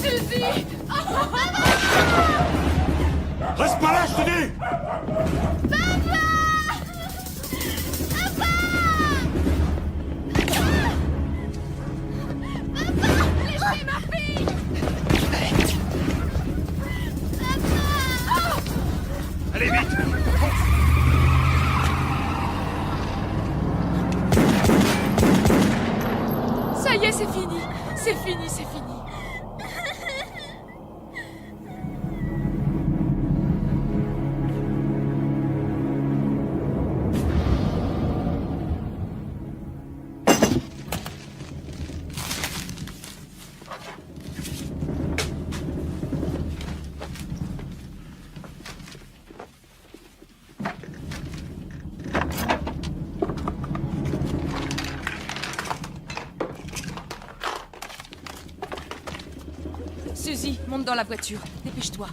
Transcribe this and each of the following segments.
Suzy! Reste pas là, je te dis! Laissez ma fille! Allez, vite! Ça y est, c'est fini! C'est fini, c'est fini! Suzy, monte dans la voiture. Dépêche-toi.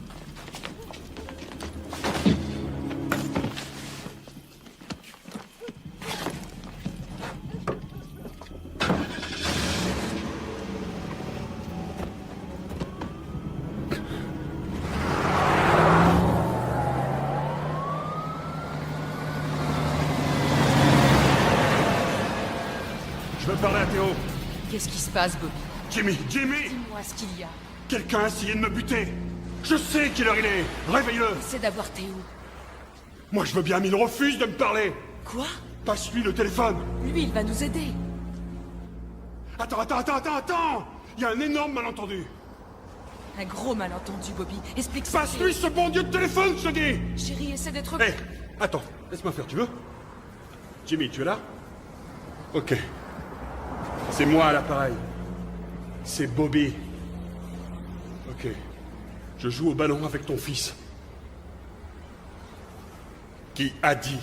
Je veux parler à Théo. Qu'est-ce qui se passe, Bobby? Jimmy! Dis-moi ce qu'il y a. Quelqu'un a essayé de me buter! Je sais quelle heure il est! Réveille-le! C'est d'avoir Théo. Moi, je veux bien, mais il refuse de me parler! Quoi? Passe-lui le téléphone! Lui, il va nous aider. Attends! Il y a un énorme malentendu! Un gros malentendu, Bobby. Explique ça. Passe-lui ce bon Dieu de téléphone, je te dis! Chérie, essaie d'être... Hé! Attends, laisse-moi faire, tu veux? Jimmy, tu es là? Ok. C'est moi à l'appareil. C'est Bobby. Ok. Je joue au ballon avec ton fils. Qui a dit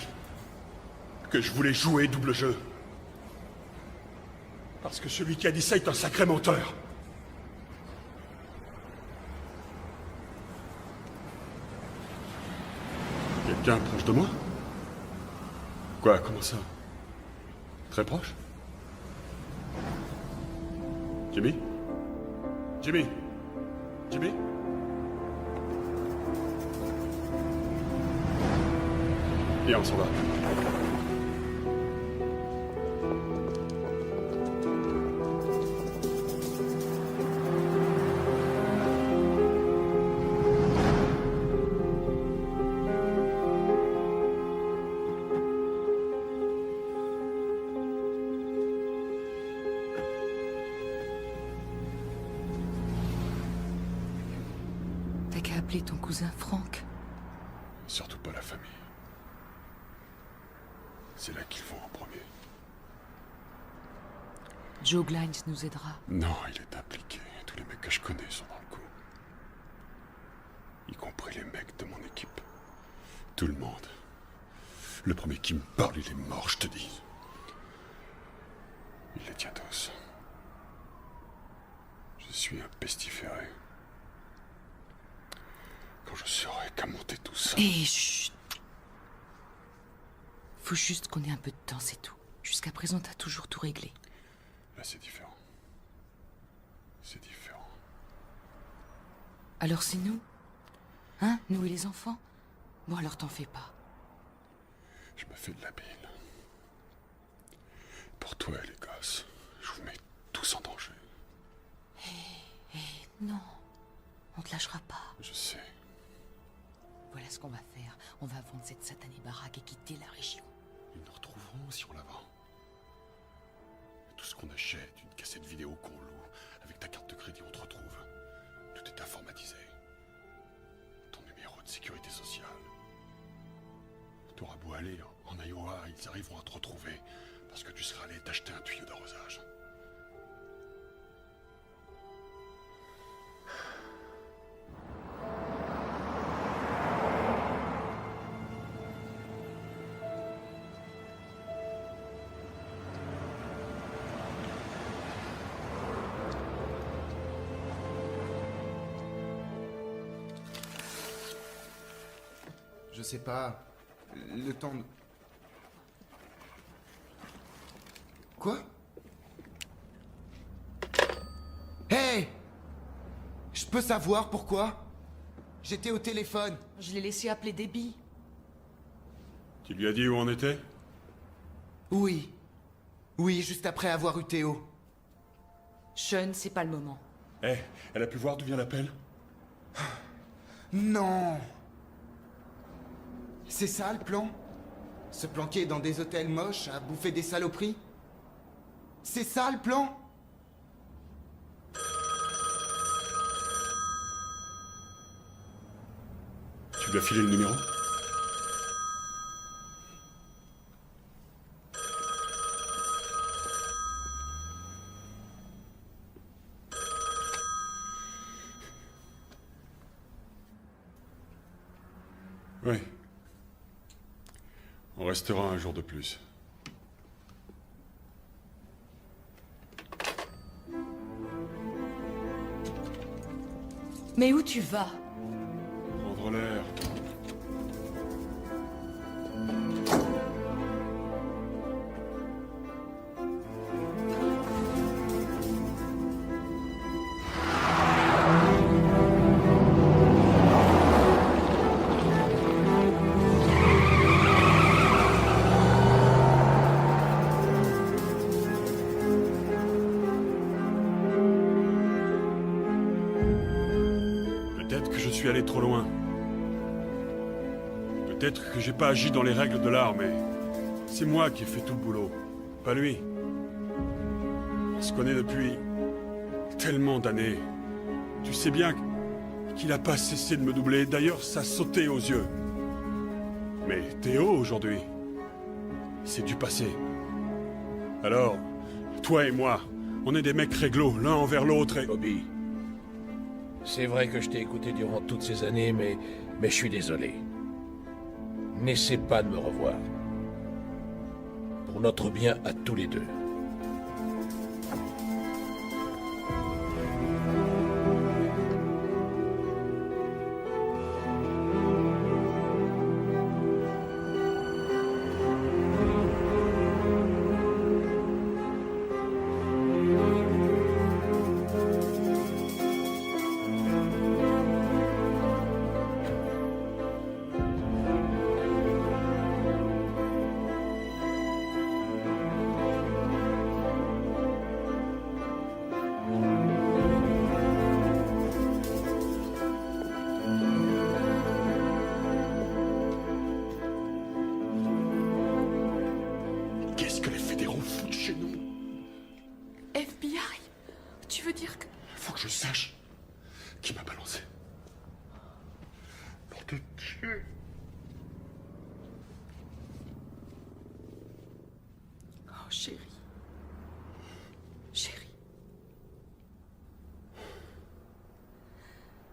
que je voulais jouer double jeu? Parce que celui qui a dit ça est un sacré menteur. Quelqu'un proche de moi? Quoi, comment ça? Très proche? Jimmy? Jimmy? Jimmy? Viens, on s'en va. T'as qu'à appeler ton cousin Franck. Surtout pas la famille. C'est là qu'il faut en premier. Joe Glines nous aidera. Non, il est impliqué. Tous les mecs que je connais sont dans le coup. Y compris les mecs de mon équipe. Tout le monde. Le premier qui me parle, il est mort, je te dis. Il les tient tous. Je suis un pestiféré. Quand je saurai qu'à monter tout ça... Et chut. Faut juste qu'on ait un peu de temps, c'est tout. Jusqu'à présent, t'as toujours tout réglé. Là, c'est différent. C'est différent. Alors c'est nous? Hein? Nous et les enfants? Bon, alors t'en fais pas. Je me fais de la bile. Pour toi et les gosses, je vous mets tous en danger. Non, on te lâchera pas. Je sais. Voilà ce qu'on va faire. On va vendre cette satanée baraque et quitter la région. Ils nous retrouveront si on la vend. Tout ce qu'on achète, une cassette vidéo qu'on loue, avec ta carte de crédit, on te retrouve. Tout est informatisé. Ton numéro de sécurité sociale. T'auras beau aller en Iowa, ils arriveront à te retrouver parce que tu seras allé t'acheter un tuyau d'arrosage. Je sais pas. Le temps de... Quoi? Hey! Je peux savoir pourquoi? J'étais au téléphone. Je l'ai laissé appeler Debbie. Tu lui as dit où on était? Oui. Oui, juste après avoir eu Théo. Sean, c'est pas le moment. Eh, elle a pu voir d'où vient l'appel? Non. C'est ça le plan? Se planquer dans des hôtels moches à bouffer des saloperies? C'est ça le plan? Tu lui as filé le numéro? Oui. On restera un jour de plus. Mais où tu vas? Prendre l'air. Peut-être que je suis allé trop loin. Peut-être que j'ai pas agi dans les règles de l'art, mais c'est moi qui ai fait tout le boulot, pas lui. On se connaît depuis tellement d'années. Tu sais bien qu'il a pas cessé de me doubler. D'ailleurs, ça sautait aux yeux. Mais Théo, aujourd'hui, c'est du passé. Alors, toi et moi, on est des mecs réglo, l'un envers l'autre et... Bobby, c'est vrai que je t'ai écouté durant toutes ces années, mais je suis désolé. N'essaie pas de me revoir. Pour notre bien à tous les deux. Qu'est-ce que les fédéraux foutent chez nous? FBI? Tu veux dire que... Faut que je sache qui m'a balancé. Nom de Dieu. Oh, chérie. Chérie.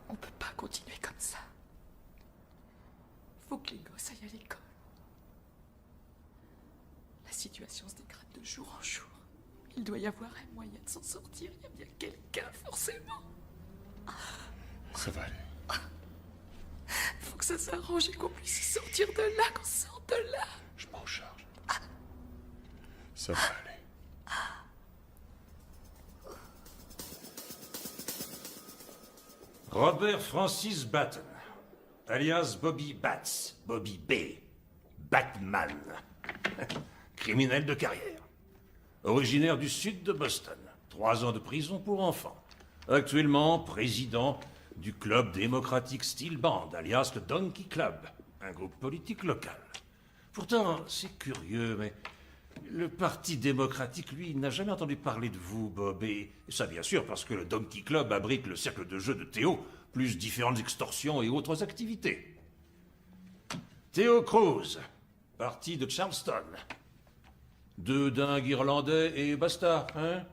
On peut pas continuer comme ça. Faut que les gosses aillent à l'école. La situation se dégrade de jour en jour. Il doit y avoir un moyen de s'en sortir. Il y a bien quelqu'un, forcément. Ça va aller. Faut que ça s'arrange et qu'on puisse sortir de là, qu'on sorte de là. Je m'en charge. Ça va aller. Robert Francis Batten, alias Bobby Bats, Bobby B. Batman. Criminel de carrière. Originaire du sud de Boston. 3 ans de prison pour enfants. Actuellement président du Club démocratique Steel Band, alias le Donkey Club, un groupe politique local. Pourtant, c'est curieux, mais le Parti démocratique, lui, n'a jamais entendu parler de vous, Bob. Et ça, bien sûr, parce que le Donkey Club abrite le cercle de jeu de Théo, plus différentes extorsions et autres activités. Théo Cruz, parti de Charleston. 2 dingues irlandais et basta, hein?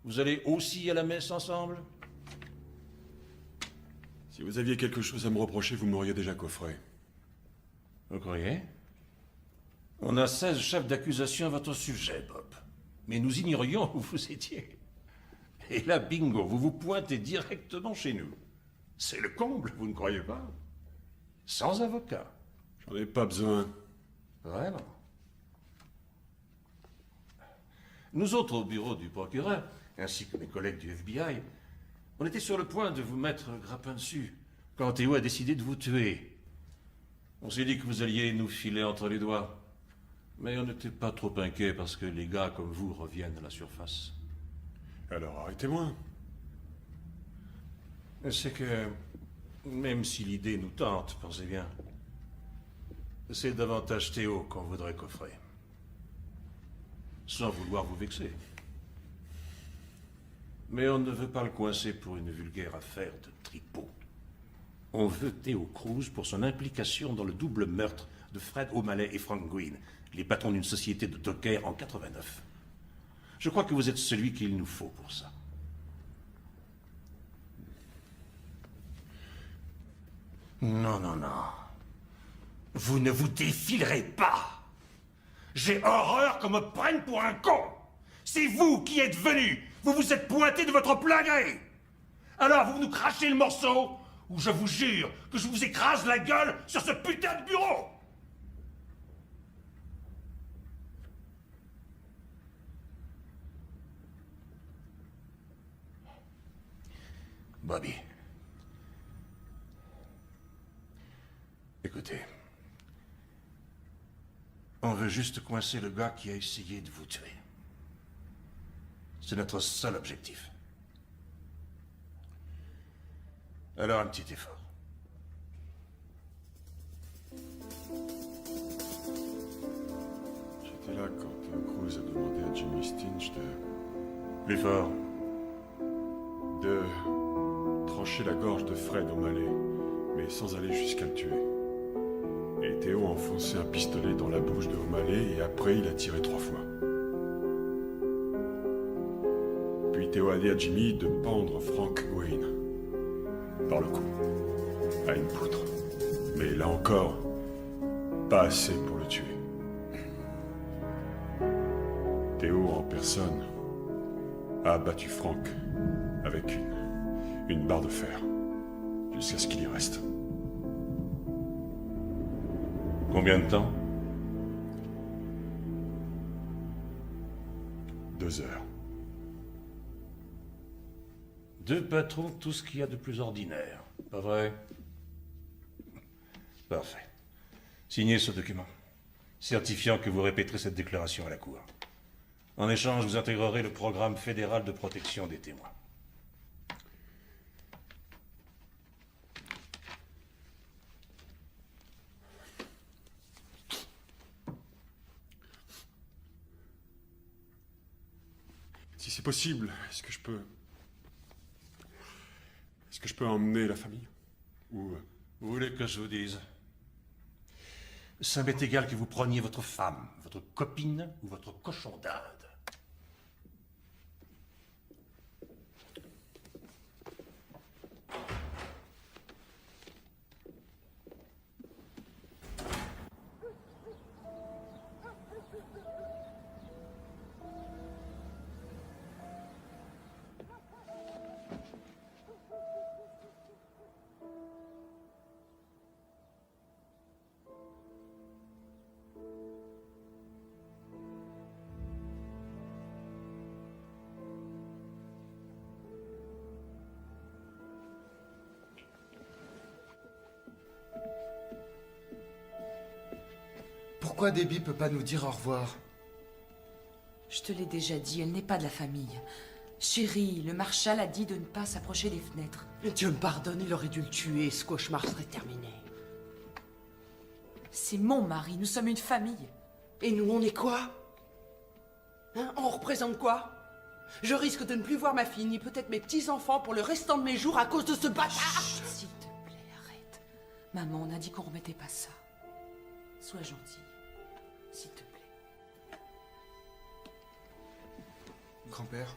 Vous allez aussi à la messe ensemble? Si vous aviez quelque chose à me reprocher, vous m'auriez déjà coffré. Vous croyez? On a 16 chefs d'accusation à votre sujet, Bob. Mais nous ignorions où vous étiez. Et là, bingo, vous vous pointez directement chez nous. C'est le comble, vous ne croyez pas? Sans avocat. J'en ai pas besoin. Vraiment. Nous autres, au bureau du procureur, ainsi que mes collègues du FBI, On était sur le point de vous mettre grappin dessus, quand Théo a décidé de vous tuer. On s'est dit que vous alliez nous filer entre les doigts. Mais on n'était pas trop inquiets parce que les gars comme vous reviennent à la surface. Alors arrêtez-moi. C'est que, même si l'idée nous tente, pensez bien, c'est davantage Théo qu'on voudrait coffrer. Sans vouloir vous vexer. Mais on ne veut pas le coincer pour une vulgaire affaire de tripot. On veut Théo Cruz pour son implication dans le double meurtre de Fred O'Malley et Frank Green, les patrons d'une société de dockers en 89. Je crois que vous êtes celui qu'il nous faut pour ça. Non, non, non. Vous ne vous défilerez pas. J'ai horreur qu'on me prenne pour un con. C'est vous qui êtes venu. Vous vous êtes pointé de votre plein gré. Alors vous nous crachez le morceau, ou je vous jure que je vous écrase la gueule sur ce putain de bureau. Bobby. Écoutez. On veut juste coincer le gars qui a essayé de vous tuer. C'est notre seul objectif. Alors un petit effort. J'étais là quand Cruz a demandé à Jimmy Stinch Plus fort. de trancher la gorge de Fred O'Malley, mais sans aller jusqu'à le tuer. Et Théo a enfoncé un pistolet dans la bouche de O'Malley et après il a tiré 3 fois. Puis Théo a dit à Jimmy de pendre Frank Green par le cou à une poutre. Mais là encore, pas assez pour le tuer. Théo en personne a abattu Frank avec une barre de fer jusqu'à ce qu'il y reste. Combien de temps? 2 heures. 2 patrons, tout ce qu'il y a de plus ordinaire. Pas vrai? Parfait. Signez ce document, certifiant que vous répéterez cette déclaration à la Cour. En échange, vous intégrerez le programme fédéral de protection des témoins. Si c'est possible, est-ce que je peux emmener la famille? Ou... Vous voulez que je vous dise? Ça m'est égal que vous preniez votre femme, votre copine ou votre cochon d'Inde. Pourquoi Debbie peut pas nous dire au revoir? Je te l'ai déjà dit, elle n'est pas de la famille. Chérie, le marshal a dit de ne pas s'approcher des fenêtres. Dieu me pardonne, il aurait dû le tuer, ce cauchemar serait terminé. C'est mon mari, nous sommes une famille. Et nous, on est quoi? Hein? On représente quoi? Je risque de ne plus voir ma fille, ni peut-être mes petits-enfants pour le restant de mes jours à cause de ce bâtard. Chut, s'il te plaît, arrête. Maman, on a dit qu'on remettait pas ça. Sois gentil, s'il te plaît. Grand-père.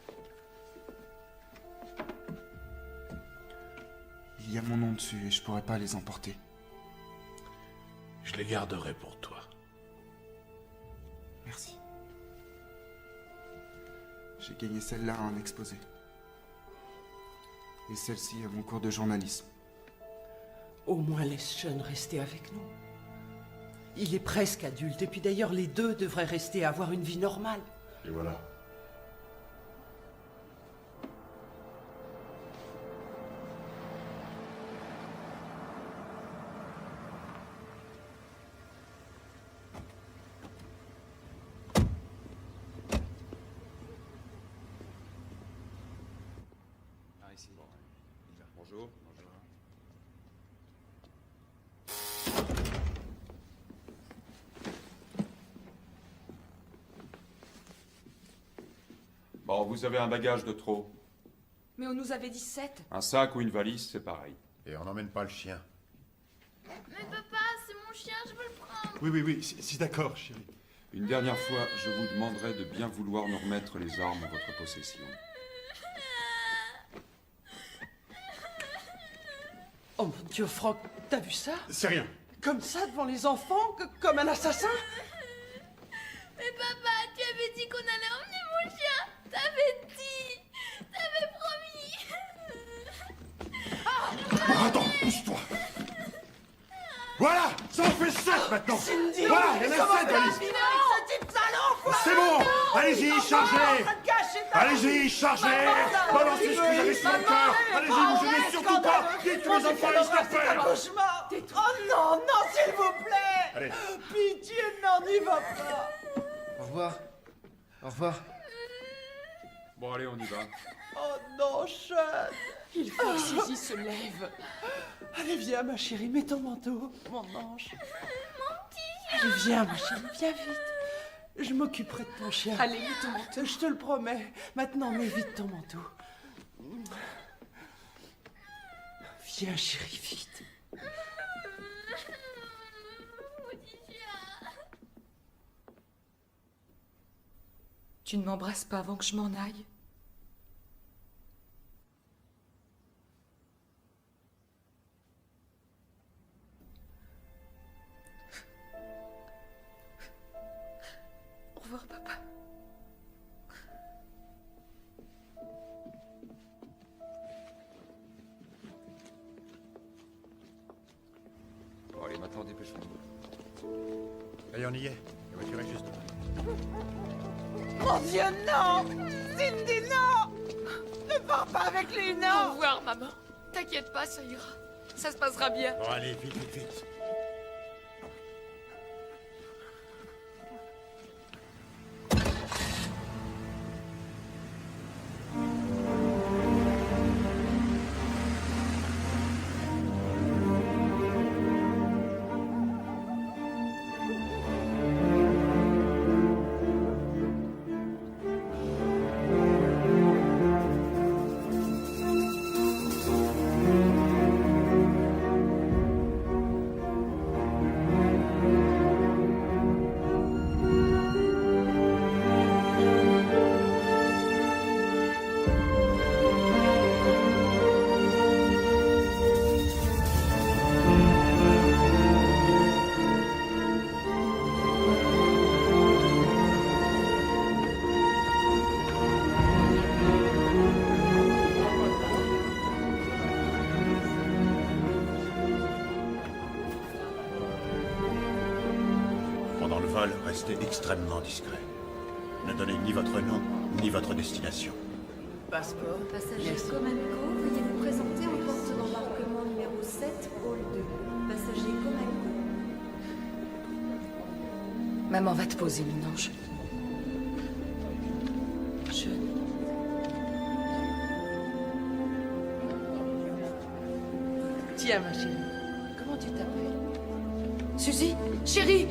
Il y a mon nom dessus et je pourrais pas les emporter. Je les garderai pour toi. Merci. J'ai gagné celle-là à un exposé. Et celle-ci à mon cours de journalisme. Au moins laisse Sean rester avec nous. Il est presque adulte, et puis d'ailleurs les deux devraient rester à avoir une vie normale. Et voilà. ici. Bonjour. Bon, vous avez un bagage de trop. Mais on nous avait dit 7. Un sac ou une valise, c'est pareil. Et on n'emmène pas le chien. Mais papa, c'est mon chien, je veux le prendre. Oui, si d'accord, chérie. Une dernière fois, je vous demanderai de bien vouloir nous remettre les armes en votre possession. Oh mon Dieu, Franck, t'as vu ça? C'est rien. Comme ça, devant les enfants? Comme un assassin? Mais papa, tu avais dit qu'on allait emmener mon chien. T'avais dit. T'avais promis. Attends, pousse-toi. Voilà, ça en fait 7 maintenant. Cindy, voilà, il y en a 7, Alice. C'est bon, allez-y, chargez. Allez-y, chargez. Balancez ce que vous avez sur le cœur. Allez-y, vous gênez surtout pas. Dites tous les enfants, ils se faire. Cauchemar. Oh non, s'il vous plaît. Allez. Pitié, non, n'y va pas. Au revoir. Au revoir. Bon, allez, on y va. Oh non, Sean. Il faut que Suzy se lève. Allez, viens, ma chérie, mets ton manteau, mon ange. Mon petit chien. Allez, viens, ma chérie, viens vite. Je m'occuperai de ton chien. Allez, mets ton manteau. Je te le promets. Maintenant, mets vite ton manteau. Viens, chérie, vite. Mon petit chien. Tu ne m'embrasses pas avant que je m'en aille? Au revoir, papa. Bon, allez, maintenant, dépêchons-nous. Allez, on y est. La voiture est juste devant. Mon Dieu, non! Cindy, non! Ne pars pas avec lui, Au non! revoir, maman. T'inquiète pas, ça ira. Ça se passera bien. Bon, allez, vite. Pendant le vol, restez extrêmement discret. Ne donnez ni votre nom, ni votre destination. Passeport. Passager Yes. Comanco, veuillez vous présenter en porte d'embarquement numéro 7, hall 2. Passager Comanco. Maman va te poser, mon ange. Je... Tiens, ma chérie. Comment tu t'appelles? Suzy, chérie.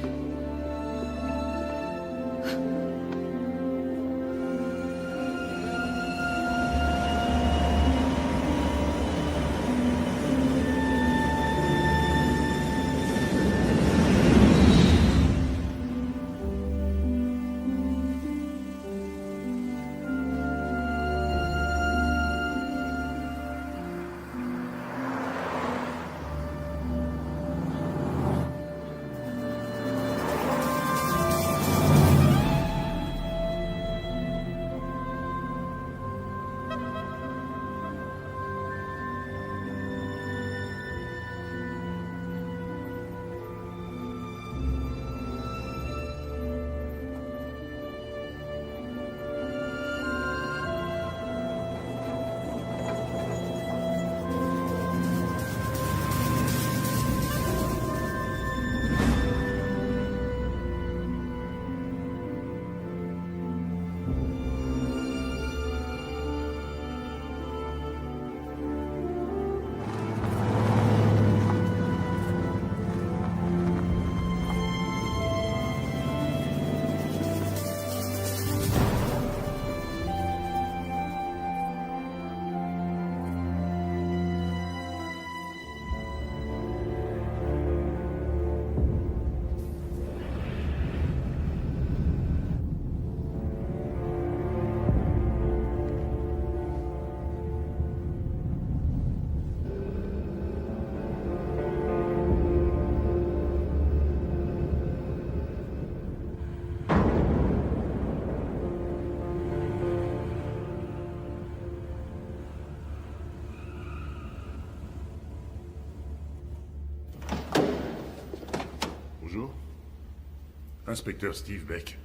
Inspecteur Steve Beck.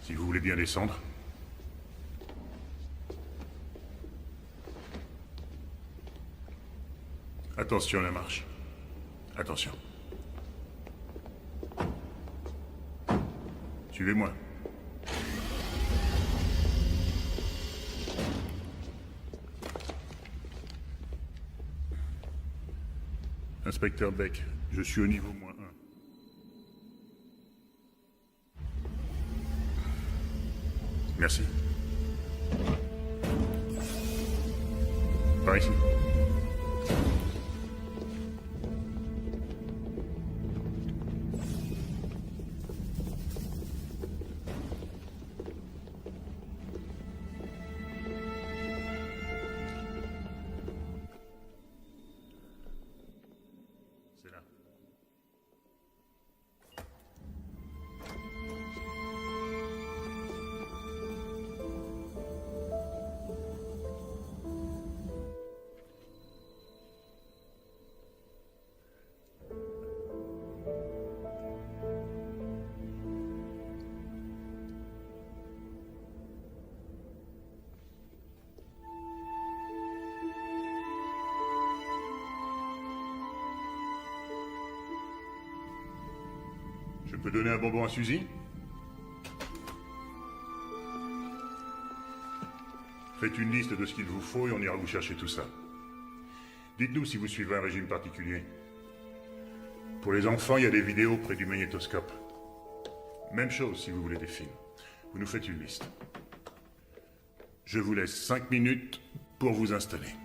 Si vous voulez bien descendre. Attention à la marche. Attention. Suivez-moi. Inspecteur Beck, je suis au niveau -1. Merci. Par ici. C'est là. Je peux donner un bonbon à Suzy? Faites une liste de ce qu'il vous faut et on ira vous chercher tout ça. Dites-nous si vous suivez un régime particulier. Pour les enfants, il y a des vidéos près du magnétoscope. Même chose si vous voulez des films. Vous nous faites une liste. Je vous laisse 5 minutes pour vous installer.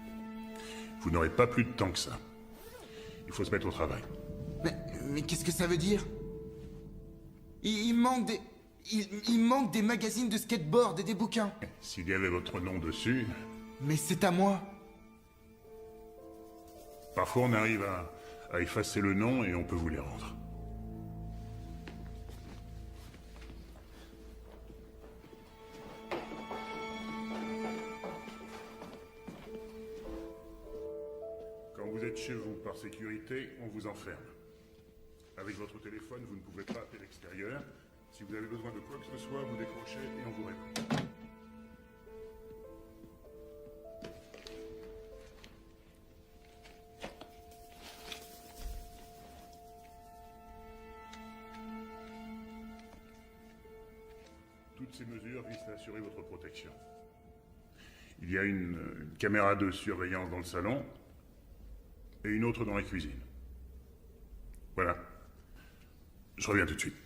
Vous n'aurez pas plus de temps que ça. Il faut se mettre au travail. Mais qu'est-ce que ça veut dire? Il manque des... Il manque des magazines de skateboard et des bouquins. S'il y avait votre nom dessus... Mais c'est à moi. Parfois on arrive à effacer le nom et on peut vous les rendre. Quand vous êtes chez vous par sécurité, on vous enferme. Avec votre téléphone, vous ne pouvez pas appeler l'extérieur. Si vous avez besoin de quoi que ce soit, vous décrochez et on vous répond. Toutes ces mesures visent à assurer votre protection. Il y a une caméra de surveillance dans le salon et une autre dans la cuisine. Voilà. Je reviens tout de suite.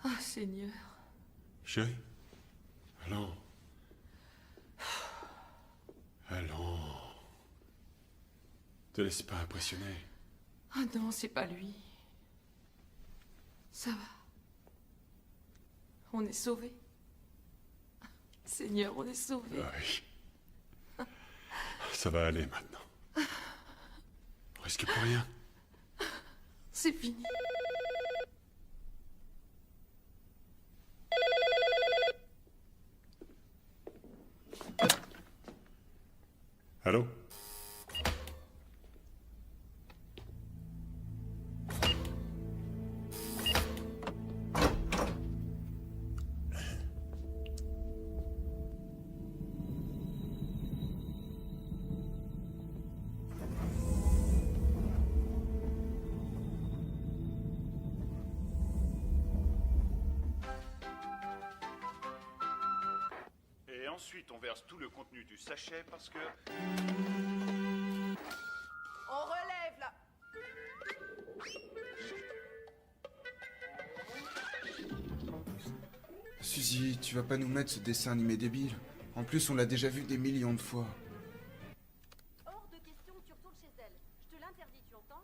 Ah, Seigneur. Chérie? Allons. Allons. Te laisse pas impressionner. Ah non, c'est pas lui. Ça va. On est sauvés. Seigneur, on est sauvés. Ah oui. Ça va aller maintenant. On risque plus rien. C'est fini. Allô? Et ensuite, on verse tout le contenu du sachet parce que... On relève là. Suzy, tu vas pas nous mettre ce dessin animé débile. En plus, on l'a déjà vu des millions de fois. Hors de question que tu retournes chez elle. Je te l'interdis, tu entends?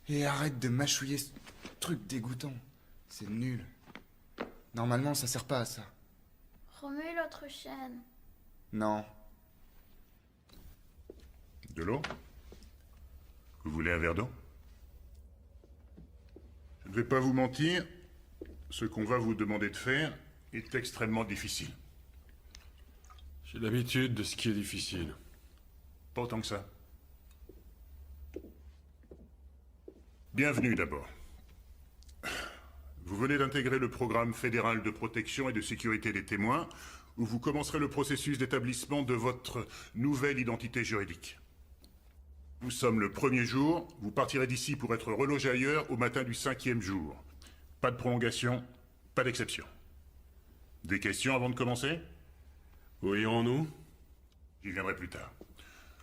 Et arrête de mâchouiller ce truc dégoûtant. C'est nul. Normalement, ça sert pas à ça. Remets l'autre chaîne. Non. De l'eau? Vous voulez un verre d'eau? Je ne vais pas vous mentir, ce qu'on va vous demander de faire est extrêmement difficile. J'ai l'habitude de ce qui est difficile. Pas autant que ça. Bienvenue d'abord. Vous venez d'intégrer le programme fédéral de protection et de sécurité des témoins, où vous commencerez le processus d'établissement de votre nouvelle identité juridique. Nous sommes le premier jour, vous partirez d'ici pour être relogé ailleurs au matin du 5e jour. Pas de prolongation, pas d'exception. Des questions avant de commencer? Où irons-nous? J'y viendrai plus tard.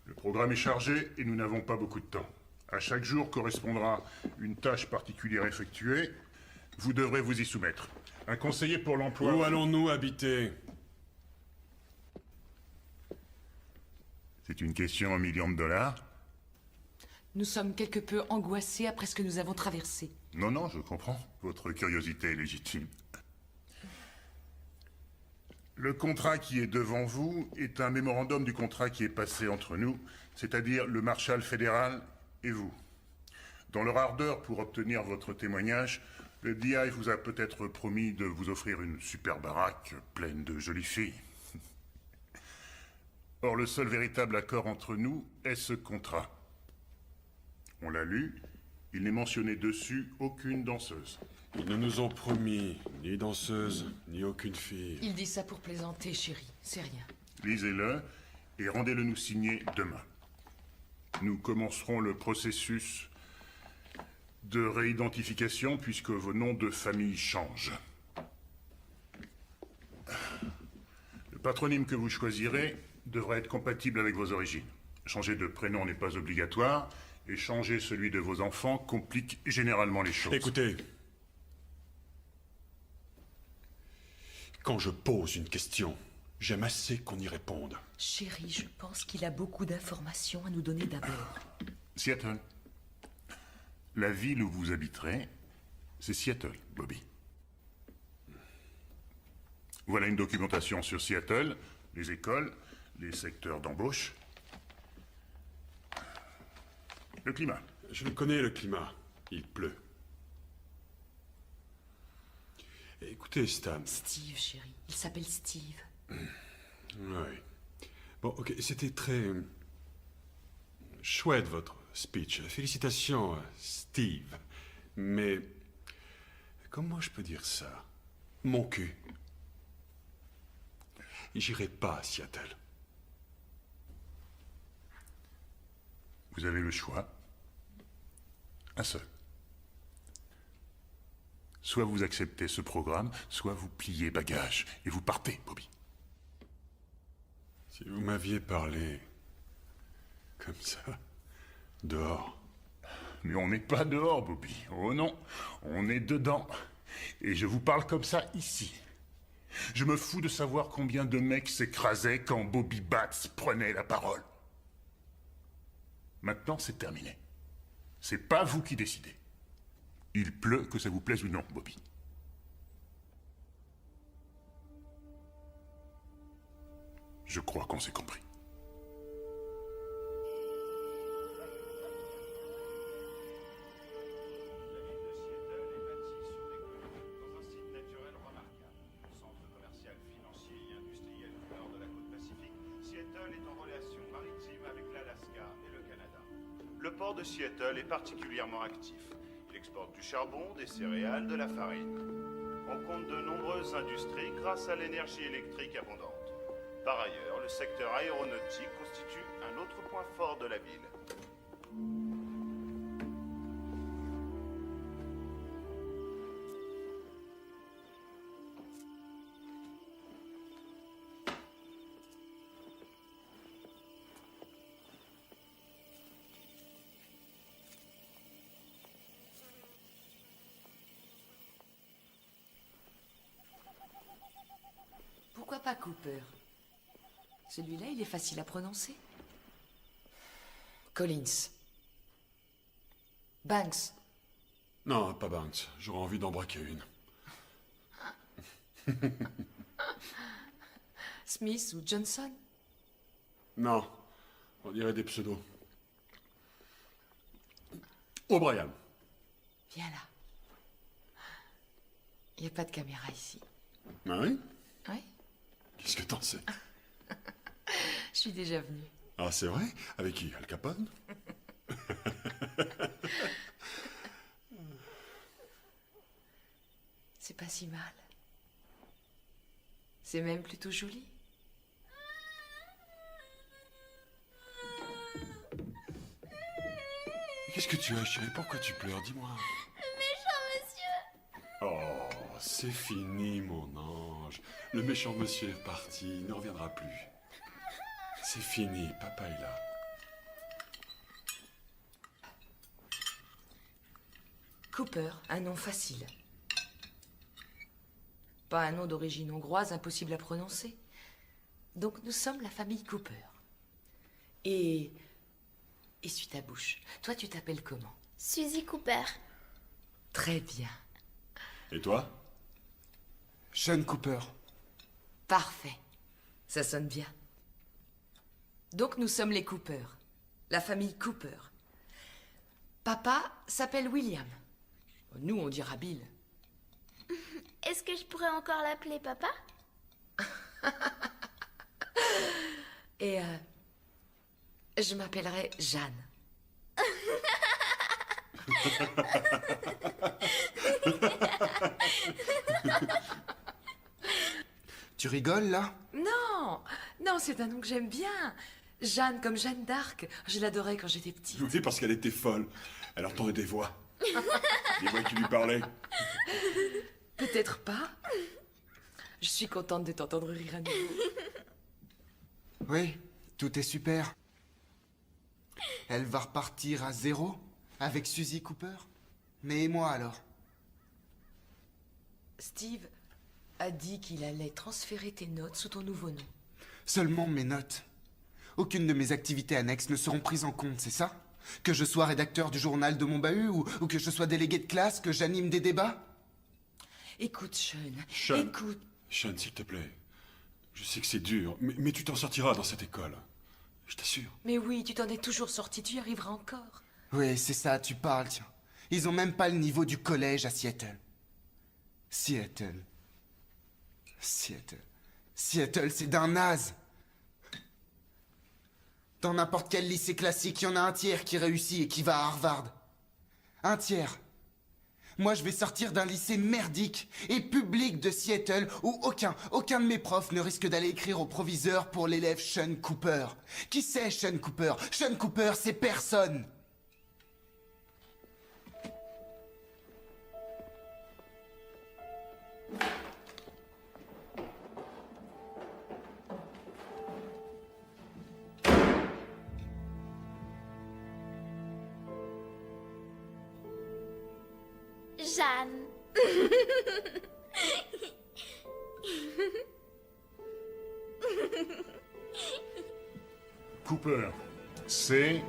Le programme est chargé et nous n'avons pas beaucoup de temps. À chaque jour correspondra une tâche particulière effectuée. Vous devrez vous y soumettre. Un conseiller pour l'emploi... Où allons-nous habiter? C'est une question $1 million? Nous sommes quelque peu angoissés après ce que nous avons traversé. Non, non, je comprends. Votre curiosité est légitime. Le contrat qui est devant vous est un mémorandum du contrat qui est passé entre nous, c'est-à-dire le marshal fédéral et vous. Dans leur ardeur pour obtenir votre témoignage, le DI vous a peut-être promis de vous offrir une super baraque pleine de jolies filles. Or, le seul véritable accord entre nous est ce contrat. On l'a lu, il n'est mentionné dessus aucune danseuse. Ils ne nous ont promis ni danseuse, ni aucune fille. Il dit ça pour plaisanter, chérie. C'est rien. Lisez-le et rendez-le nous signer demain. Nous commencerons le processus de réidentification puisque vos noms de famille changent. Le patronyme que vous choisirez devra être compatible avec vos origines. Changer de prénom n'est pas obligatoire et changer celui de vos enfants complique généralement les choses. Écoutez, quand je pose une question, j'aime assez qu'on y réponde. Chérie, je pense qu'il a beaucoup d'informations à nous donner d'abord. Seattle. La ville où vous habiterez, c'est Seattle, Bobby. Voilà une documentation sur Seattle, les écoles, les secteurs d'embauche. Le climat. Je le connais, le climat. Il pleut. Écoutez, Stan. Steve, chérie. Il s'appelle Steve. Oui. Bon, ok, c'était très... chouette, votre speech. Félicitations, Steve. Mais... comment je peux dire ça? Mon cul. J'irai pas à Seattle. Vous avez le choix. Un seul. Soit vous acceptez ce programme, soit vous pliez bagages et vous partez, Bobby. Si vous m'aviez parlé comme ça, dehors. Mais on n'est pas dehors, Bobby. Oh non, on est dedans. Et je vous parle comme ça ici. Je me fous de savoir combien de mecs s'écrasaient quand Bobby Batts prenait la parole. Maintenant, c'est terminé. C'est pas vous qui décidez. Il pleut, que ça vous plaise ou non, Bobby. Je crois qu'on s'est compris. Le port de Seattle est particulièrement actif. Il exporte du charbon, des céréales, de la farine. On compte de nombreuses industries grâce à l'énergie électrique abondante. Par ailleurs, le secteur aéronautique constitue un autre point fort de la ville. Pourquoi pas Cooper? Celui-là, il est facile à prononcer. Collins. Banks. Non, pas Banks. J'aurais envie d'en braquer une. Smith ou Johnson? Non, on dirait des pseudos. O'Brien. Viens là. Il n'y a pas de caméra ici. Ah oui? Oui, Qu'est-ce que t'en sais? je suis déjà venue. Ah, c'est vrai? Avec qui? Al Capone? C'est pas si mal. C'est même plutôt joli. Qu'est-ce que tu as, chérie? Pourquoi tu pleures? Dis-moi. Méchant monsieur. Oh, c'est fini, mon ange. Le méchant monsieur est parti, il ne reviendra plus. C'est fini, papa est là. Cooper, un nom facile. Pas un nom d'origine hongroise impossible à prononcer. Donc nous sommes la famille Cooper. Et essuie ta bouche. Toi, tu t'appelles comment? Suzy Cooper. Très bien. Et toi? Sean Cooper. Parfait. Ça sonne bien. Donc nous sommes les Cooper. La famille Cooper. Papa s'appelle William. Nous, on dira Bill. Est-ce que je pourrais encore l'appeler papa? Et je m'appellerai Jeanne. Tu rigoles, là? Non, non, c'est un nom que j'aime bien. Jeanne comme Jeanne d'Arc. Je l'adorais quand j'étais petite. Oui, parce qu'elle était folle. Elle entendait des voix. Des voix qui lui parlaient. Peut-être pas. Je suis contente de t'entendre rire à nouveau. Oui, tout est super. Elle va repartir à zéro avec Suzy Cooper. Mais et moi alors? Steve a dit qu'il allait transférer tes notes sous ton nouveau nom. Seulement mes notes. Aucune de mes activités annexes ne seront prises en compte, c'est ça? Que je sois rédacteur du journal de mon bahut ou que je sois délégué de classe, que j'anime des débats? Écoute, Sean. Sean. Écoute. Sean, s'il te plaît. Je sais que c'est dur, mais tu t'en sortiras dans cette école. Je t'assure. Mais oui, tu t'en es toujours sorti, tu y arriveras encore. Oui, c'est ça, tu parles, tiens. Ils ont même pas le niveau du collège à Seattle. Seattle, c'est d'un naze. Dans n'importe quel lycée classique, il y en a un tiers qui réussit et qui va à Harvard. Un tiers. Moi, je vais sortir d'un lycée merdique et public de Seattle où aucun de mes profs ne risque d'aller écrire au proviseur pour l'élève Sean Cooper. Qui c'est Sean Cooper? Sean Cooper, c'est personne. Jeanne. Cooper. C-O-O-P-E-R.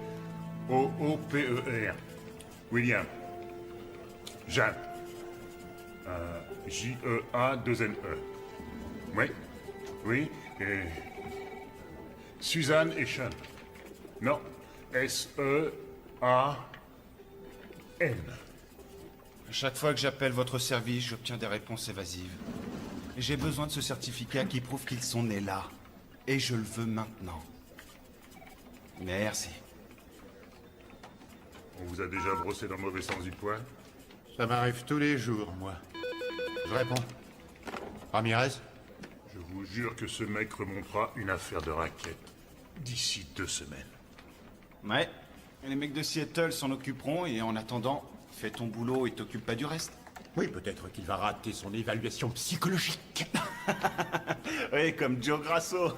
William. Jeanne. J-E-A-2-N-E. Oui. Oui. Et... Suzanne et Sean. Non. S-E-A-N. Chaque fois que j'appelle votre service, j'obtiens des réponses évasives. J'ai besoin de ce certificat qui prouve qu'ils sont nés là. Et je le veux maintenant. Merci. On vous a déjà brossé dans le mauvais sens du poil? Ça m'arrive tous les jours, moi. Je réponds. Ramirez? Je vous jure que ce mec remontera une affaire de raquette d'ici 2 semaines. Ouais. Les mecs de Seattle s'en occuperont et en attendant, fais ton boulot et t'occupe pas du reste. Oui, peut-être qu'il va rater son évaluation psychologique. Oui, comme Joe Grasso.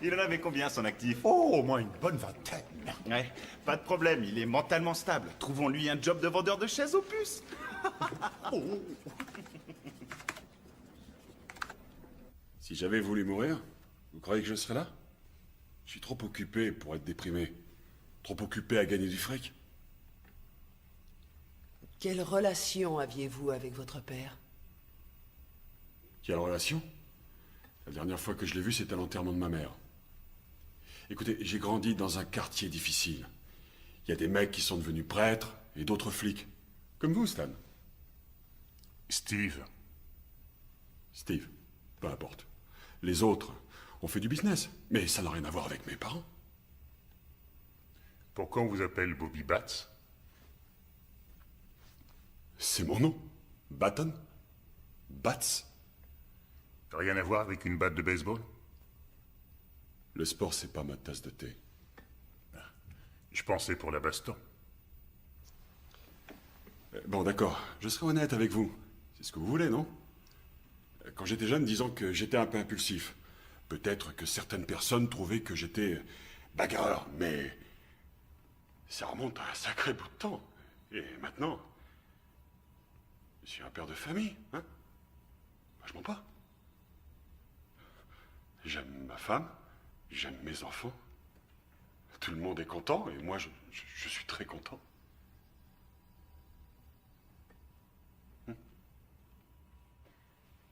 Il en avait combien, son actif? Oh, au moins une bonne vingtaine. Ouais, pas de problème, il est mentalement stable. Trouvons-lui un job de vendeur de chaises aux puces. Si j'avais voulu mourir, vous croyez que je serais là? Je suis trop occupé pour être déprimé. Trop occupé à gagner du fric. Quelle relation aviez-vous avec votre père? Quelle relation? La dernière fois que je l'ai vu, c'était à l'enterrement de ma mère. Écoutez, j'ai grandi dans un quartier difficile. Il y a des mecs qui sont devenus prêtres, et d'autres flics. Comme vous, Stan. Steve. Steve, peu importe. Les autres ont fait du business, mais ça n'a rien à voir avec mes parents. Pourquoi on vous appelle Bobby Bats? C'est mon nom. Batten. Bats. Rien à voir avec une batte de baseball? Le sport, c'est pas ma tasse de thé. Je pensais pour la baston. Bon, d'accord. Je serai honnête avec vous. C'est ce que vous voulez, non? Quand j'étais jeune, disons que j'étais un peu impulsif. Peut-être que certaines personnes trouvaient que j'étais bagarreur, mais ça remonte à un sacré bout de temps. Et maintenant, je suis un père de famille, hein? Je mens pas. J'aime ma femme, j'aime mes enfants. Tout le monde est content, et moi, je suis très content.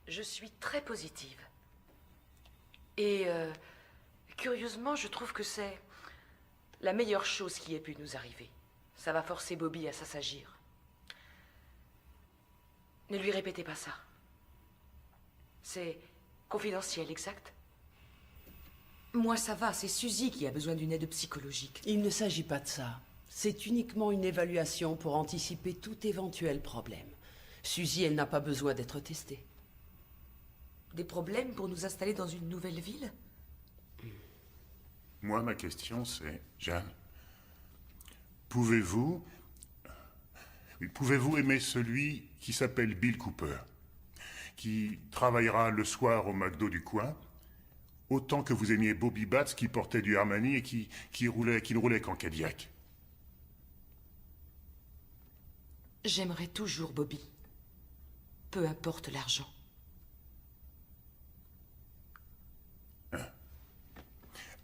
Je suis très positive. Et curieusement, je trouve que c'est la meilleure chose qui ait pu nous arriver. Ça va forcer Bobby à s'assagir. Ne lui répétez pas ça. C'est confidentiel, exact? Moi, ça va, c'est Suzy qui a besoin d'une aide psychologique. Il ne s'agit pas de ça. C'est uniquement une évaluation pour anticiper tout éventuel problème. Suzy, elle n'a pas besoin d'être testée. Des problèmes pour nous installer dans une nouvelle ville? Moi, ma question, c'est... Jeanne, pouvez-vous aimer celui qui s'appelle Bill Cooper, qui travaillera le soir au McDo du coin, autant que vous aimiez Bobby Bats qui portait du Armani et qui ne roulait qu'en Cadillac? J'aimerais toujours Bobby. Peu importe l'argent.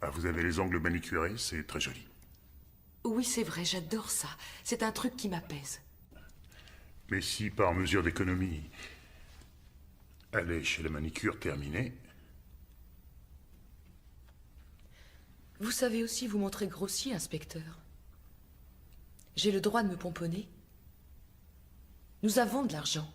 Ah, vous avez les ongles manicurés, c'est très joli. Oui, c'est vrai, j'adore ça. C'est un truc qui m'apaise. Mais si, par mesure d'économie, aller chez la manicure terminée... Vous savez aussi vous montrer grossier, inspecteur. J'ai le droit de me pomponner. Nous avons de l'argent.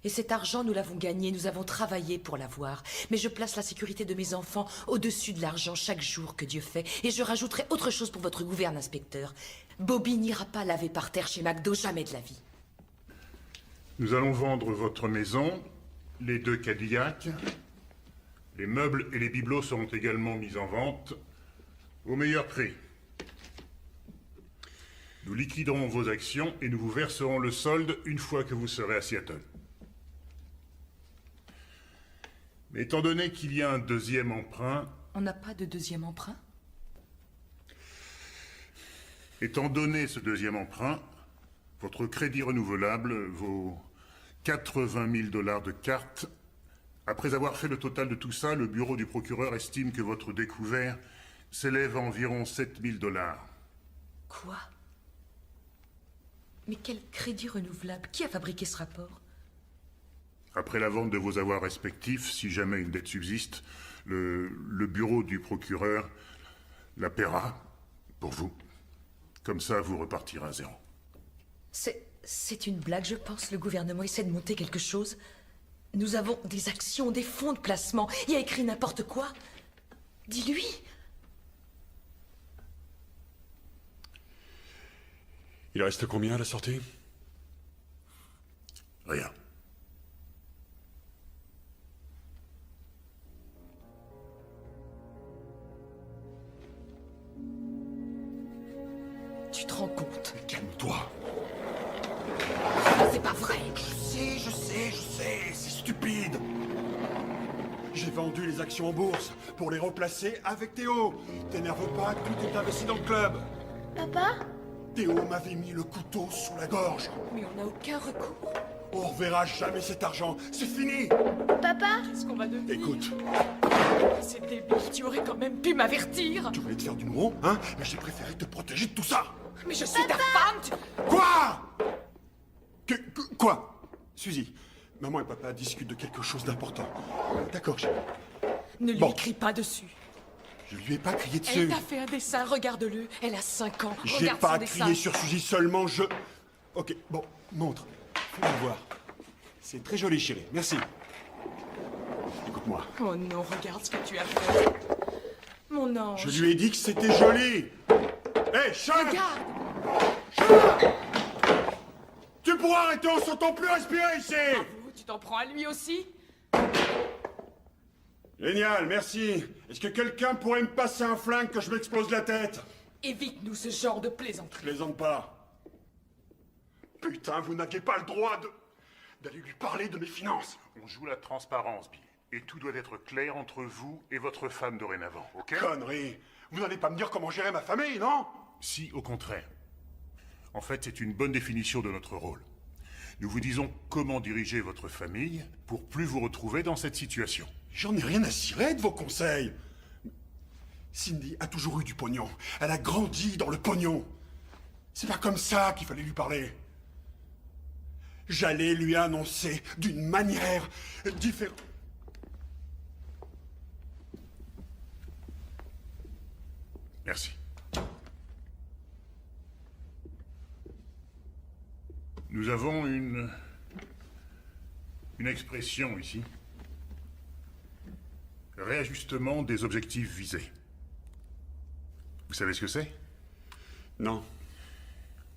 Et cet argent, nous l'avons gagné, nous avons travaillé pour l'avoir. Mais je place la sécurité de mes enfants au-dessus de l'argent chaque jour que Dieu fait. Et je rajouterai autre chose pour votre gouverne, inspecteur. Bobby n'ira pas laver par terre chez McDo, jamais de la vie. Nous allons vendre votre maison, les 2 Cadillacs. Les meubles et les bibelots seront également mis en vente au meilleur prix. Nous liquiderons vos actions et nous vous verserons le solde une fois que vous serez à Seattle. Mais étant donné qu'il y a un deuxième emprunt... On n'a pas de deuxième emprunt? Étant donné ce deuxième emprunt, votre crédit renouvelable vaut 80 000 $ de cartes. Après avoir fait le total de tout ça, le bureau du procureur estime que votre découvert s'élève à environ 7 000 $. Quoi? Mais quel crédit renouvelable? Qui a fabriqué ce rapport? Après la vente de vos avoirs respectifs, si jamais une dette subsiste, le bureau du procureur la paiera pour vous. Comme ça, vous repartirez à zéro. C'est une blague, je pense. Le gouvernement essaie de monter quelque chose. Nous avons des actions, des fonds de placement. Il a écrit n'importe quoi. Dis-lui. Il reste combien à la sortie? Rien. Tu te rends compte? Calme-toi. C'est pas vrai. Je sais, c'est stupide. J'ai vendu les actions en bourse pour les replacer avec Théo. T'énerve pas, tout est investi dans le club. Papa? Théo m'avait mis le couteau sous la gorge. Mais on n'a aucun recours. On reverra jamais cet argent, c'est fini. Papa? Qu'est-ce qu'on va devenir? Écoute, C'est débile, tu aurais quand même pu m'avertir. tu voulais te faire du mot, hein? Mais j'ai préféré te protéger de tout ça. Mais je suis ta femme, Quoi? Quoi? Suzy, maman et papa discutent de quelque chose d'important. D'accord, chérie. Ne lui Bon. écris pas dessus. Je lui ai pas crié Elle dessus. t'a fait un dessin, regarde-le. Elle a 5 ans. J'ai Regarde pas son dessin. crié sur Suzy, seulement je... Ok, bon, montre. Fais-moi voir. C'est très joli, chérie. Merci. Écoute-moi. Oh non, regarde ce que tu as fait. Mon ange. Je lui ai dit que c'était joli. Hé, Sean! Regarde. Tu pourras arrêter, on s'entend plus respirer ici! Bravo, tu t'en prends à lui aussi? Génial, merci. Est-ce que quelqu'un pourrait me passer un flingue que je m'explose la tête? Évite-nous ce genre de plaisanterie. Plaisante pas. Putain, vous n'aviez pas le droit d'aller lui parler de mes finances. On joue la transparence, Bill. Et tout doit être clair entre vous et votre femme dorénavant, ok? Connerie. Vous n'allez pas me dire comment gérer ma famille, non? Si, au contraire. En fait, c'est une bonne définition de notre rôle. Nous vous disons comment diriger votre famille pour plus vous retrouver dans cette situation. J'en ai rien à cirer de vos conseils. Cindy a toujours eu du pognon. Elle a grandi dans le pognon. C'est pas comme ça qu'il fallait lui parler. J'allais lui annoncer d'une manière différente. Merci. Nous avons une expression ici. Réajustement des objectifs visés. Vous savez ce que c'est? Non.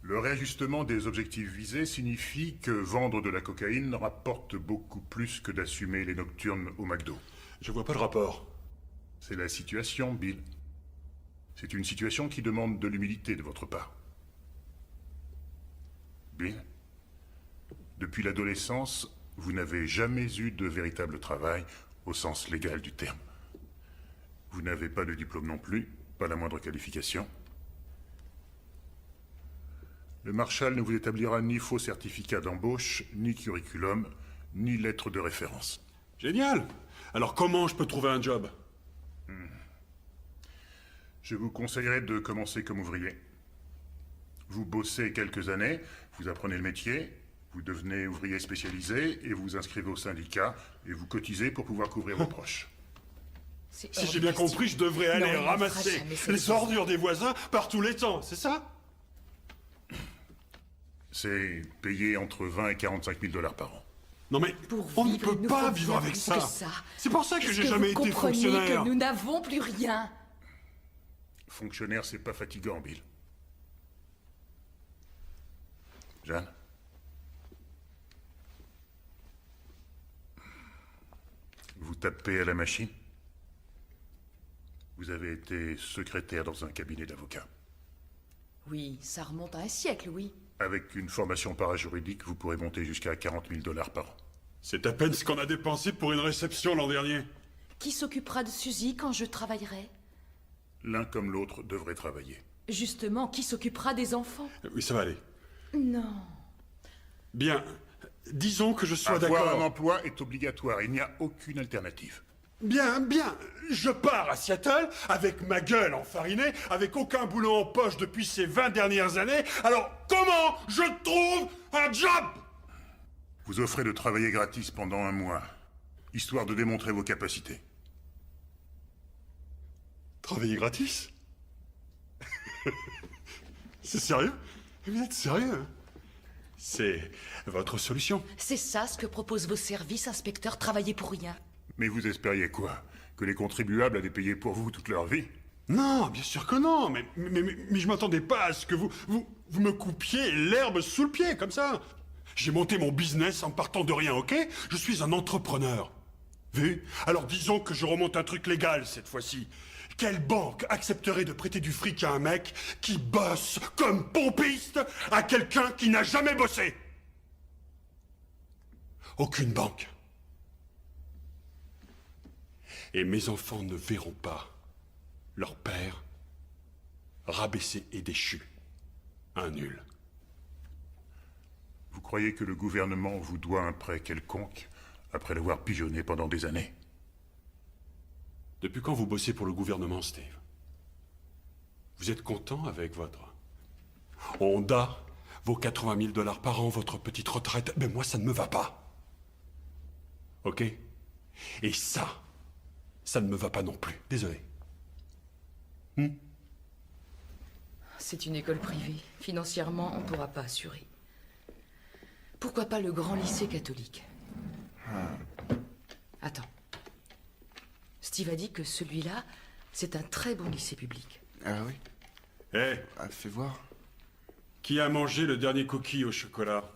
Le réajustement des objectifs visés signifie que vendre de la cocaïne rapporte beaucoup plus que d'assumer les nocturnes au McDo. Je vois pas le rapport. C'est la situation, Bill. C'est une situation qui demande de l'humilité de votre part. Bill, depuis l'adolescence, vous n'avez jamais eu de véritable travail au sens légal du terme. Vous n'avez pas de diplôme non plus, pas la moindre qualification. Le Marshal ne vous établira ni faux certificat d'embauche, ni curriculum, ni lettre de référence. Génial. Alors comment je peux trouver un job? Je vous conseillerais de commencer comme ouvrier. Vous bossez quelques années, vous apprenez le métier, vous devenez ouvrier spécialisé et vous vous inscrivez au syndicat et vous cotisez pour pouvoir couvrir vos proches. Si j'ai bien compris, je devrais aller il ne ramasser fera jamais ça. les ordures des voisins par tous les temps, c'est ça? C'est payé entre 20 et 45 000 $ par an. Non mais Pour on ne vivre, peut il nous pas faut vivre bien avec plus ça. que ça. C'est pour ça que Est-ce j'ai jamais vous été comprenez fonctionnaire. que nous n'avons plus rien? Fonctionnaire, c'est pas fatigant, Bill. Jeanne? Vous tapez à la machine? Vous avez été secrétaire dans un cabinet d'avocats. Oui, ça remonte à un siècle, oui. Avec une formation parajuridique, vous pourrez monter jusqu'à 40 000 $ par an. C'est à peine ce qu'on a dépensé pour une réception l'an dernier. Qui s'occupera de Suzy quand je travaillerai? L'un comme l'autre devrait travailler. Justement, qui s'occupera des enfants? Oui, ça va aller. Non. Bien, disons que je sois Avoir un d'accord. emploi est obligatoire, il n'y a aucune alternative. Bien, bien. Je pars à Seattle avec ma gueule enfarinée, avec aucun boulot en poche depuis ces 20 dernières années. Alors, comment je trouve un job? Vous offrez de travailler gratis pendant 1 mois, histoire de démontrer vos capacités. Travailler gratis? C'est sérieux? Vous êtes sérieux, hein? C'est votre solution? C'est ça ce que proposent vos services, inspecteur, travailler pour rien. Mais vous espériez quoi? Que les contribuables allaient payer pour vous toute leur vie? Non, bien sûr que non, mais je m'attendais pas à ce que vous me coupiez l'herbe sous le pied, comme ça. J'ai monté mon business en partant de rien, ok? Je suis un entrepreneur. Vu? Alors disons que je remonte un truc légal cette fois-ci. Quelle banque accepterait de prêter du fric à un mec qui bosse comme pompiste à quelqu'un qui n'a jamais bossé? Aucune banque. Et mes enfants ne verront pas leur père rabaissé et déchu. Un nul. Vous croyez que le gouvernement vous doit un prêt quelconque après l'avoir pigeonné pendant des années? Depuis quand vous bossez pour le gouvernement, Steve? Vous êtes content avec votre Honda, vos 80 000 $ par an, votre petite retraite? Mais moi, ça ne me va pas. Ok? Et ça ne me va pas non plus. Désolé. C'est une école privée. Financièrement, on ne pourra pas assurer. Pourquoi pas le grand lycée catholique? Attends. Steve a dit que celui-là, c'est un très bon lycée public. Ah oui? Hé, Ah, fais voir. qui a mangé le dernier cookie au chocolat?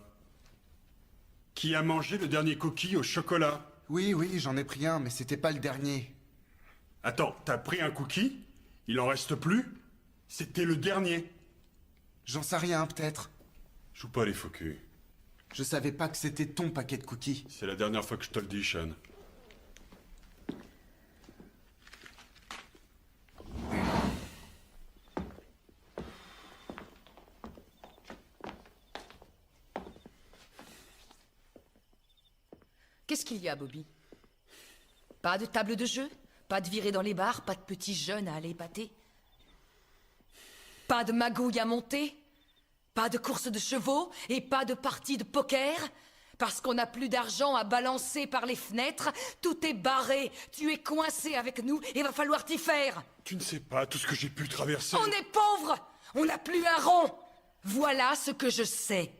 Qui a mangé le dernier cookie au chocolat? Oui, oui, j'en ai pris un, mais c'était pas le dernier. Attends, t'as pris un cookie? Il en reste plus? C'était le dernier. J'en sais rien, peut-être. Joue pas les faux culs. Je savais pas que c'était ton paquet de cookies. C'est la dernière fois que je te le dis, Sean. Qu'est-ce qu'il y a, Bobby? Pas de table de jeu? Pas de virée dans les bars? Pas de petits jeunes à aller épater? Pas de magouille à monter? Pas de course de chevaux? Et pas de partie de poker? Parce qu'on n'a plus d'argent à balancer par les fenêtres, tout est barré, tu es coincé avec nous et va falloir t'y faire. Tu ne sais pas tout ce que j'ai pu traverser. On est pauvres, on n'a plus un rond. Voilà ce que je sais.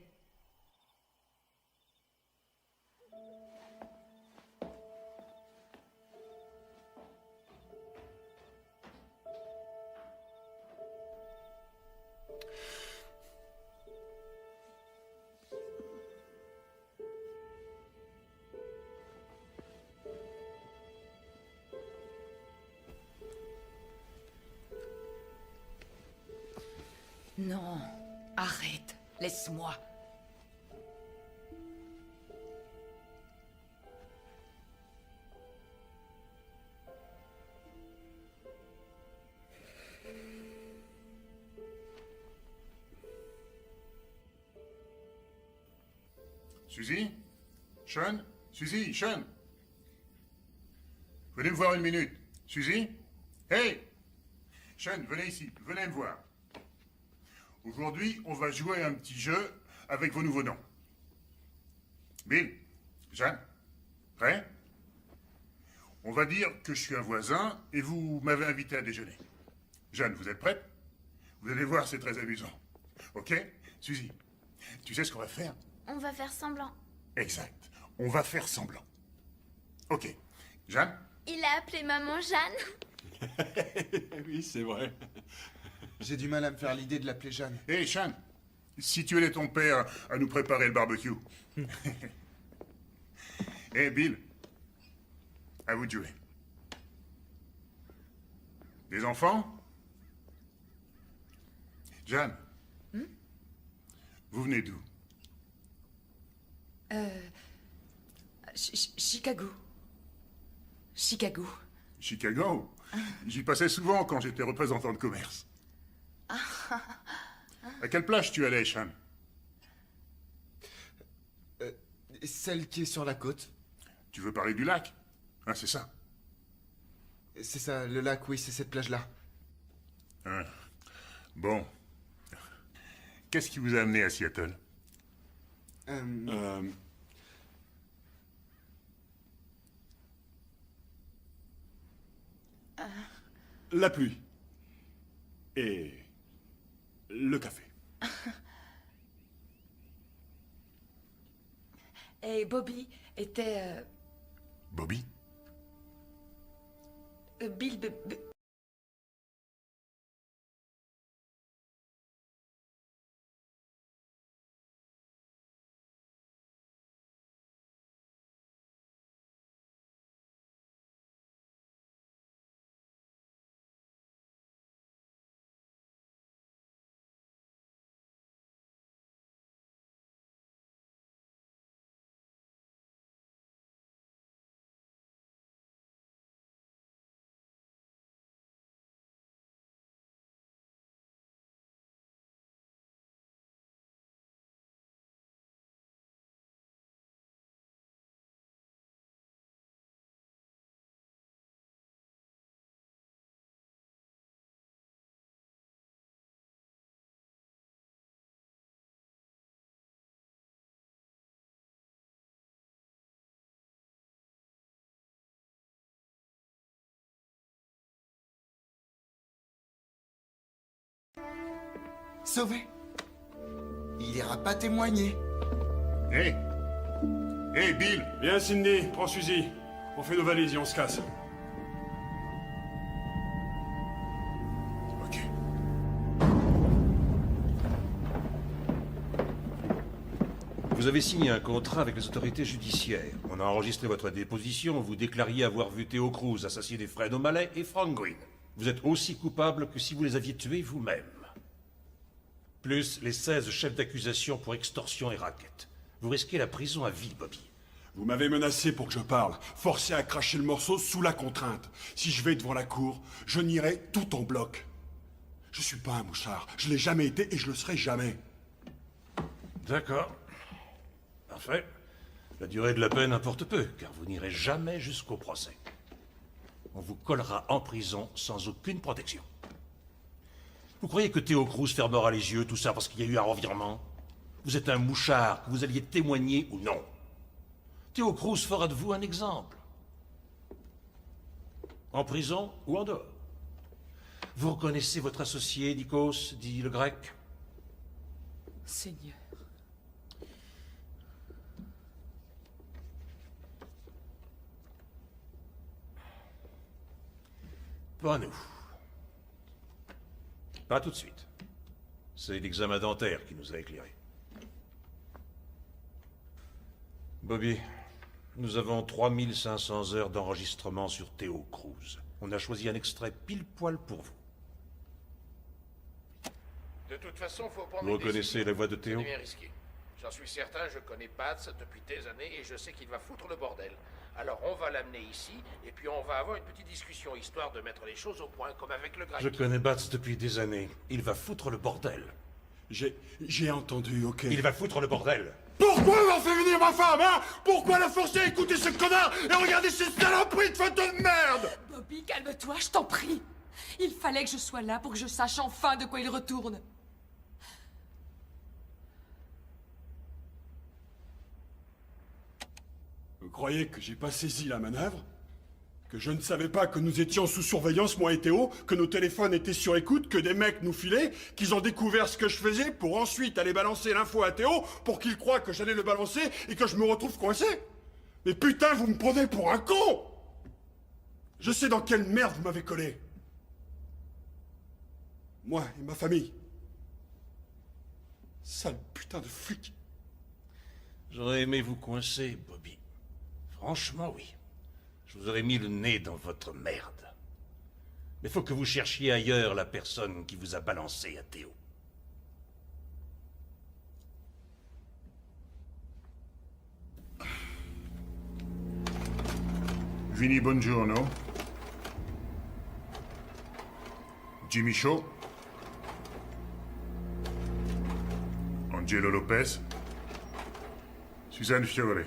Non, arrête, laisse-moi. Suzy? Sean? Suzy? Sean? Venez me voir une minute. Suzy? Hey! Sean, venez ici, venez me voir. Aujourd'hui, on va jouer à un petit jeu avec vos nouveaux noms. Bill? Jeanne? Prêt? On va dire que je suis un voisin et vous m'avez invité à déjeuner. Jeanne, vous êtes prête? Vous allez voir, c'est très amusant. Ok? Suzy, tu sais ce qu'on va faire? On va faire semblant. Exact. On va faire semblant. Ok. Jeanne? Il a appelé maman Jeanne. Oui, c'est vrai. J'ai du mal à me faire l'idée de l'appeler Jeanne. Hé, Sean, si tu aidais ton père à nous préparer le barbecue. Hé, Bill, à vous de jouer. Des enfants? Jeanne, vous venez d'où? Chicago. Chicago. Chicago? J'y passais souvent quand j'étais représentant de commerce. À quelle plage tu allais, Sean? Celle qui est sur la côte. Tu veux parler du lac? Ah, c'est ça. C'est ça, le lac, oui, c'est cette plage-là. Ah. Bon. Qu'est-ce qui vous a amené à Seattle? La pluie. Et le café. Et Bobby était... Bobby? Bill... Sauvé. Il ira pas témoigner. Hé Hé, Bill! Viens, Cindy, prends Suzy. On fait nos valises et on se casse. Ok. Vous avez signé un contrat avec les autorités judiciaires. On a enregistré votre déposition. Vous déclariez avoir vu Theo Cruz assassiner Fred O'Malley et Frank Green. Vous êtes aussi coupable que si vous les aviez tués vous-même. Plus les 16 chefs d'accusation pour extorsion et racket. Vous risquez la prison à vie, Bobby. Vous m'avez menacé pour que je parle, forcé à cracher le morceau sous la contrainte. Si je vais devant la cour, je nierai tout en bloc. Je suis pas un mouchard, je l'ai jamais été et je le serai jamais. D'accord. Parfait. La durée de la peine importe peu, car vous n'irez jamais jusqu'au procès. On vous collera en prison sans aucune protection. Vous croyez que Theo Cruz fermera les yeux, tout ça parce qu'il y a eu un revirement? Vous êtes un mouchard, que vous alliez témoigner ou non. Theo Cruz fera de vous un exemple. En prison ou en dehors. Vous reconnaissez votre associé, Nikos, dit le grec? Seigneur. Pas nous. Pas tout de suite. C'est l'examen dentaire qui nous a éclairés. Bobby, nous avons 3500 heures d'enregistrement sur Theo Cruz. On a choisi un extrait pile poil pour vous. De toute façon, faut prendre Vous une reconnaissez décision. la voix de Theo? C'est bien risqué. J'en suis certain, je connais Bats depuis des années et je sais qu'il va foutre le bordel. Alors on va l'amener ici et puis on va avoir une petite discussion histoire de mettre les choses au point comme avec le grec. Je connais Bats depuis des années. Il va foutre le bordel. J'ai entendu, ok. Il va foutre le bordel. Pourquoi avoir fait venir ma femme, hein? Pourquoi la forcer à écouter ce connard et regarder ces saloperies de photos de merde? Bobby, calme-toi, je t'en prie. Il fallait que je sois là pour que je sache enfin de quoi il retourne. Vous croyez que j'ai pas saisi la manœuvre? Que je ne savais pas que nous étions sous surveillance, moi et Théo, que nos téléphones étaient sur écoute, que des mecs nous filaient, qu'ils ont découvert ce que je faisais pour ensuite aller balancer l'info à Théo pour qu'il croie que j'allais le balancer et que je me retrouve coincé? Mais putain, vous me prenez pour un con! Je sais dans quelle merde vous m'avez collé. Moi et ma famille. Sale putain de flic. J'aurais aimé vous coincer, Bobby. Franchement, oui. Je vous aurais mis le nez dans votre merde. Mais faut que vous cherchiez ailleurs la personne qui vous a balancé à Théo. Vinny Bongiorno. Jimmy Shaw. Angelo Lopez. Suzanne Fiore.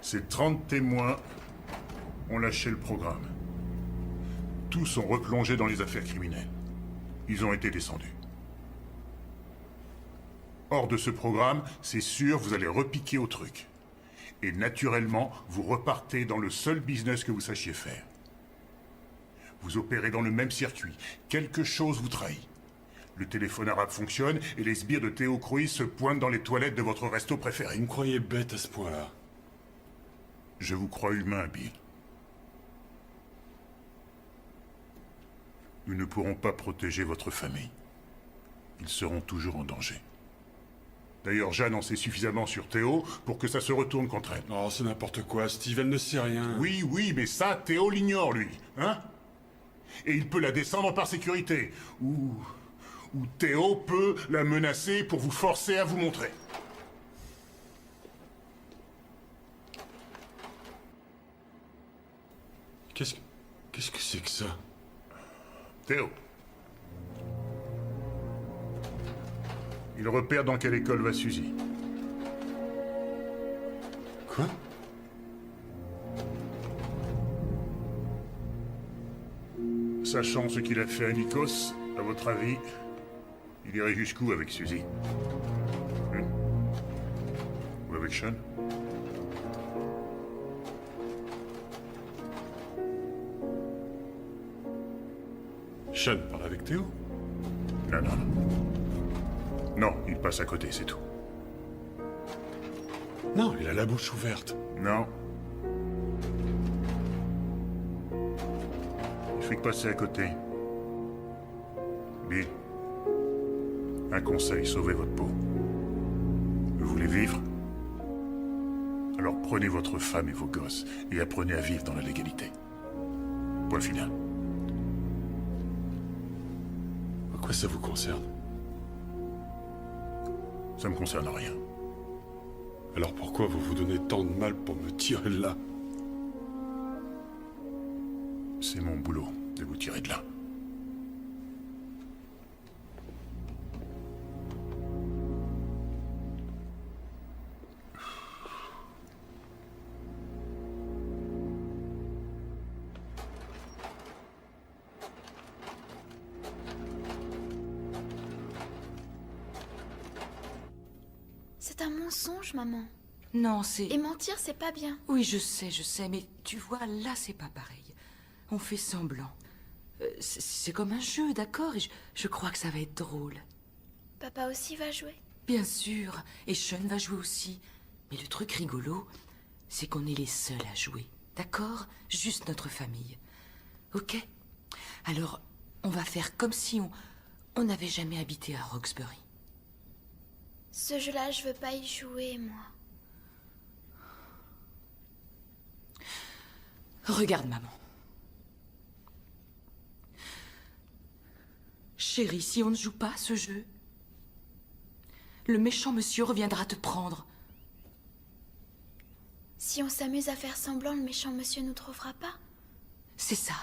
Ces 30 témoins ont lâché le programme. Tous ont replongé dans les affaires criminelles. Ils ont été descendus. Hors de ce programme, c'est sûr, vous allez repiquer au truc. Et naturellement, vous repartez dans le seul business que vous sachiez faire. Vous opérez dans le même circuit. Quelque chose vous trahit. Le téléphone arabe fonctionne et les sbires de Theo Cruz se pointent dans les toilettes de votre resto préféré. Vous me croyez bête à ce point-là? Je vous crois humain, Bill. Nous ne pourrons pas protéger votre famille. Ils seront toujours en danger. D'ailleurs, Jeanne en sait suffisamment sur Théo pour que ça se retourne contre elle. Oh, c'est n'importe quoi, Steve, elle ne sait rien. Oui, oui, mais ça, Théo l'ignore, lui. Hein? Et il peut la descendre par sécurité. Ou Théo peut la menacer pour vous forcer à vous montrer. Qu'est-ce que c'est que ça? Théo. Il repère dans quelle école va Suzy. Quoi? Sachant ce qu'il a fait à Nikos, à votre avis, il irait jusqu'où avec Suzy? Ou avec Sean? Sean parle avec Théo? Non, non, non. Non, il passe à côté, c'est tout. Non, il a la bouche ouverte. Non. Il fait que passer à côté. Bill, un conseil, sauvez votre peau. Vous voulez vivre? Alors prenez votre femme et vos gosses et apprenez à vivre dans la légalité. Point final. À quoi ça vous concerne? Ça me concerne rien. Alors pourquoi vous vous donnez tant de mal pour me tirer de là? C'est mon boulot de vous tirer de là. C'est un mensonge, maman. Non, c'est... Et mentir, c'est pas bien. Oui, je sais, mais tu vois, là, c'est pas pareil. On fait semblant. C'est comme un jeu, d'accord? Et je crois que ça va être drôle. Papa aussi va jouer. Bien sûr, et Sean va jouer aussi. Mais le truc rigolo, c'est qu'on est les seuls à jouer, d'accord? Juste notre famille. Ok? Alors, on va faire comme si on n'avait jamais habité à Roxbury. Ce jeu-là, je veux pas y jouer, moi. Regarde, maman. Chérie, si on ne joue pas à ce jeu, le méchant monsieur reviendra te prendre. Si on s'amuse à faire semblant, le méchant monsieur nous trouvera pas. C'est ça.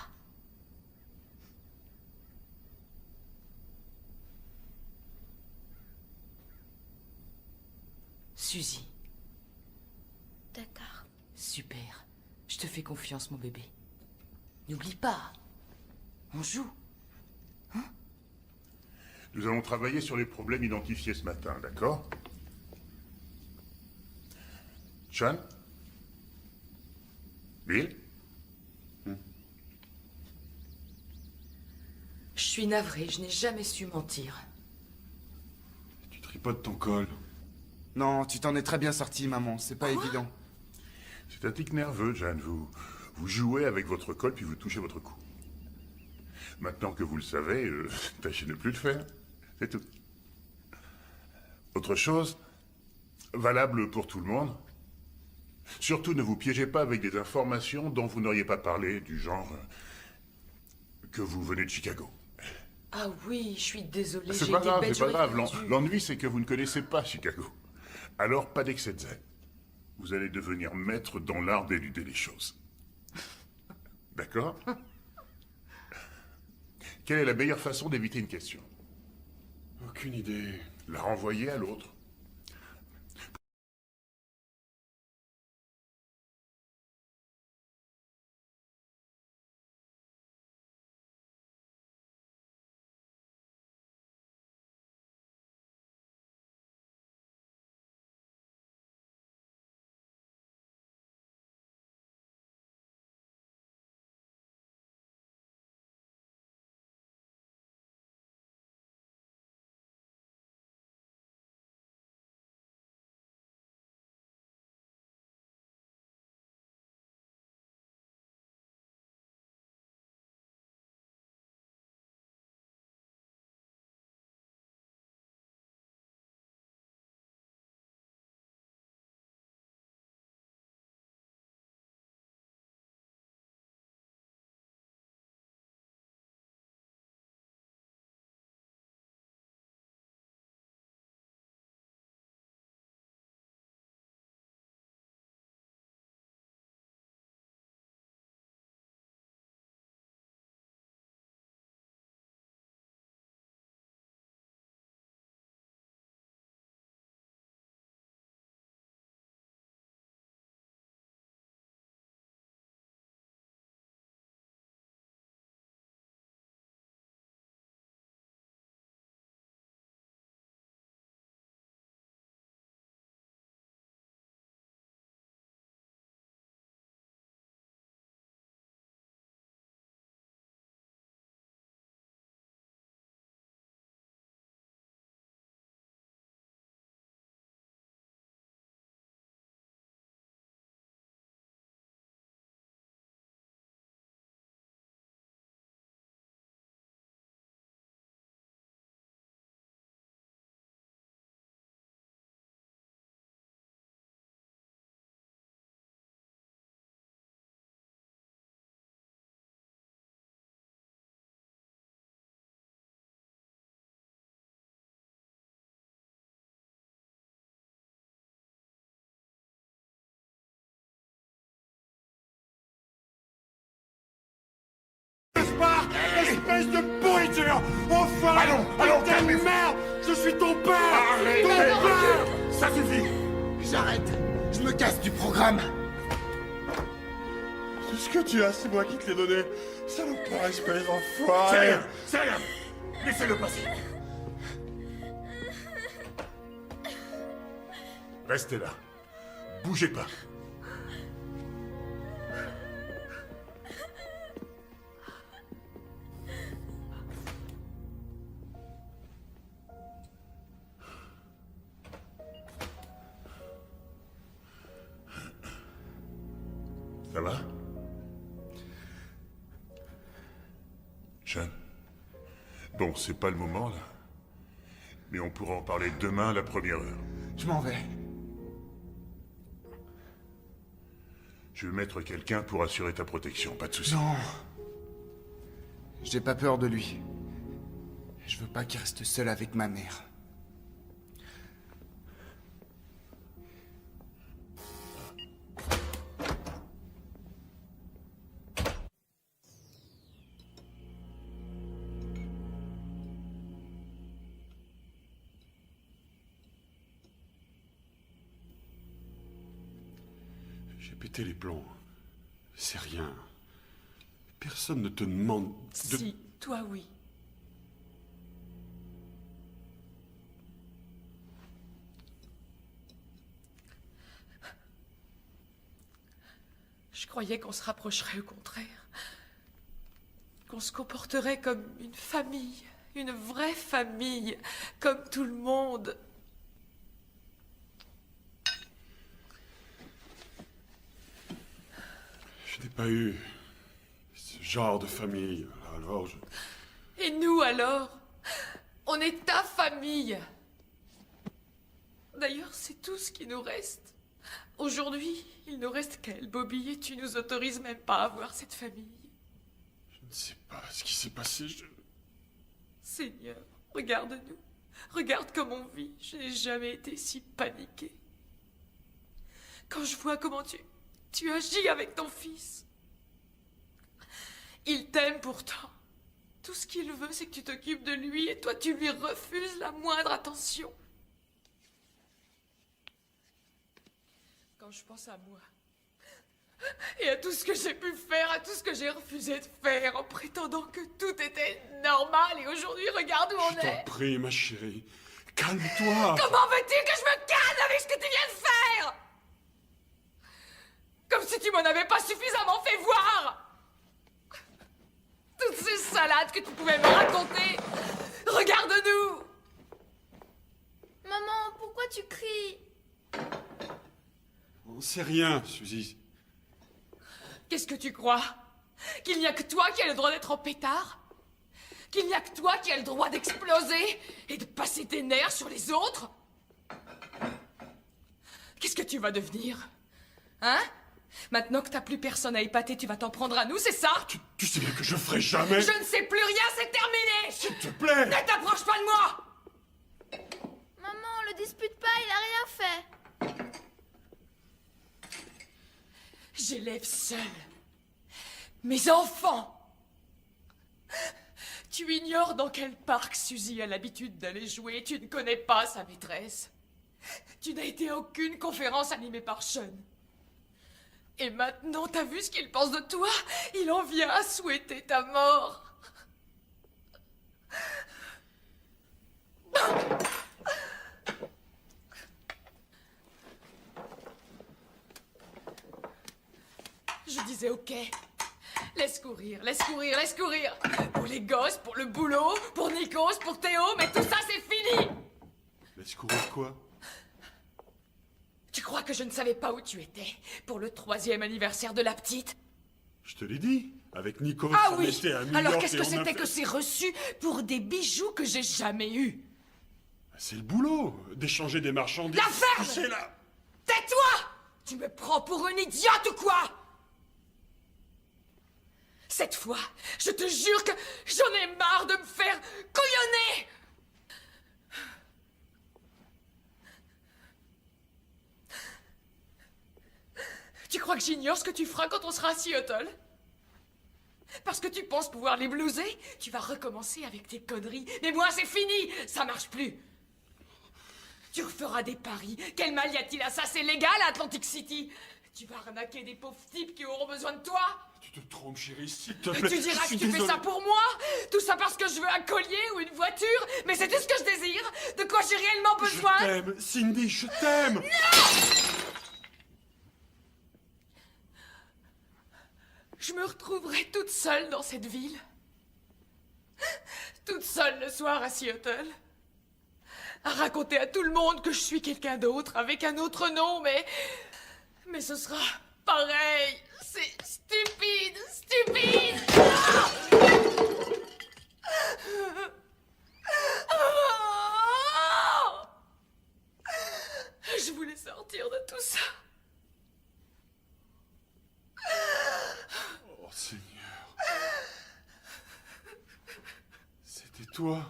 Suzy. D'accord. Super. Je te fais confiance, mon bébé. N'oublie pas. On joue. Nous allons travailler sur les problèmes identifiés ce matin, d'accord? Sean? Bill? Je suis navrée, je n'ai jamais su mentir. Tu tripotes ton col. Non, tu t'en es très bien sorti, maman. C'est pas évident. C'est un tic nerveux, Jeanne. Vous jouez avec votre col puis vous touchez votre cou. Maintenant que vous le savez, tâchez de ne plus le faire. C'est tout. Autre chose, valable pour tout le monde. Surtout ne vous piégez pas avec des informations dont vous n'auriez pas parlé, du genre que vous venez de Chicago. Ah oui, je suis désolée. C'est j'ai pas été grave, bête, c'est pas j'aurais grave. pas dû. L'ennui, c'est que vous ne connaissez pas Chicago. Alors, pas d'excès de zèle. Vous allez devenir maître dans l'art d'éluder les choses. D'accord? Quelle est la meilleure façon d'éviter une question? Aucune idée. La renvoyer à l'autre. espèce de pourriture! Enfin! Allons, calmez-vous. Merde! Je suis ton père! Arrêtez! Ton père! Ça suffit! J'arrête. Je me casse du programme. Tout ce que tu as, c'est moi qui te l'ai donné. Salopard, espèce C'est d'enfoiré! rien, c'est rien! Laissez-le passer! Restez là. Bougez pas. Ça va? Jeanne? Bon, c'est pas le moment, là. Mais on pourra en parler demain à la première heure. Je m'en vais. Je vais mettre quelqu'un pour assurer ta protection, pas de soucis. Non. J'ai pas peur de lui. Je veux pas qu'il reste seul avec ma mère. J'ai pété les plombs. C'est rien. Personne ne te demande de... Si, toi oui. Je croyais qu'on se rapprocherait au contraire. Qu'on se comporterait comme une famille, une vraie famille, comme tout le monde. Je n'ai pas eu ce genre de famille. Alors je... Et nous alors? On est ta famille. D'ailleurs, c'est tout ce qui nous reste. Aujourd'hui, il ne reste qu'elle, Bobby, et tu nous autorises même pas à voir cette famille. Je ne sais pas ce qui s'est passé. Seigneur, regarde-nous. Regarde comme on vit. Je n'ai jamais été si paniquée. Quand je vois comment tu agis avec ton fils. Il t'aime pourtant. Tout ce qu'il veut, c'est que tu t'occupes de lui et toi, tu lui refuses la moindre attention. Quand je pense à moi, et à tout ce que j'ai pu faire, à tout ce que j'ai refusé de faire, en prétendant que tout était normal, et aujourd'hui, regarde où on Je t'en est. prie, ma chérie. Calme-toi. Comment veux-tu que je me calme avec ce que tu viens de faire? Comme si tu m'en avais pas suffisamment fait voir. Toutes ces salades que tu pouvais me raconter. Regarde-nous. Maman, pourquoi tu cries? On sait rien, Suzy. Qu'est-ce que tu crois? Qu'il n'y a que toi qui as le droit d'être en pétard? Qu'il n'y a que toi qui as le droit d'exploser et de passer tes nerfs sur les autres? Qu'est-ce que tu vas devenir? Hein? Maintenant que t'as plus personne à épater, tu vas t'en prendre à nous, c'est ça? Tu sais bien que je ferai jamais... Je ne sais plus rien, c'est terminé! S'il te plaît! Ne t'approche pas de moi! Maman, le dispute pas, il a rien fait. J'élève seule mes enfants. Tu ignores dans quel parc Suzy a l'habitude d'aller jouer. Tu ne connais pas sa maîtresse. Tu n'as été à aucune conférence animée par Sean. Et maintenant, t'as vu ce qu'il pense de toi? Il en vient à souhaiter ta mort. Je disais ok. Laisse courir, laisse courir, laisse courir. Pour les gosses, pour le boulot, pour Nikos, pour Théo, mais tout ça c'est fini. Laisse courir quoi? Tu crois que je ne savais pas où tu étais pour le 3e anniversaire de la petite? Je te l'ai dit. Avec Nico, Ah on oui. était à New Alors York qu'est-ce et que on a c'était fait- que ces reçus pour des bijoux que j'ai jamais eus? C'est le boulot, d'échanger des marchandises. La ferme! C'est là. Tais-toi! Tu me prends pour une idiote ou quoi? Cette fois, je te jure que j'en ai marre de me faire couillonner! Tu crois que j'ignore ce que tu feras quand on sera à Seattle? Parce que tu penses pouvoir les blouser? Tu vas recommencer avec tes conneries. Mais moi, c'est fini. Ça marche plus. Tu referas des paris. Quel mal y a-t-il à ça? C'est légal à Atlantic City. Tu vas arnaquer des pauvres types qui auront besoin de toi. Tu te trompes, chérie, s'il te Et plaît. tu diras Je que suis tu fais désolé. ça pour moi. Tout ça parce que je veux un collier ou une voiture. Mais c'est tout ce que je désire. De quoi j'ai réellement besoin. Je t'aime, Cindy, je t'aime. Je me retrouverai toute seule dans cette ville. Toute seule le soir à Seattle. À raconter à tout le monde que je suis quelqu'un d'autre, avec un autre nom, mais ce sera pareil. C'est stupide, stupide. Je voulais sortir de tout ça. Oh, Seigneur. C'était toi.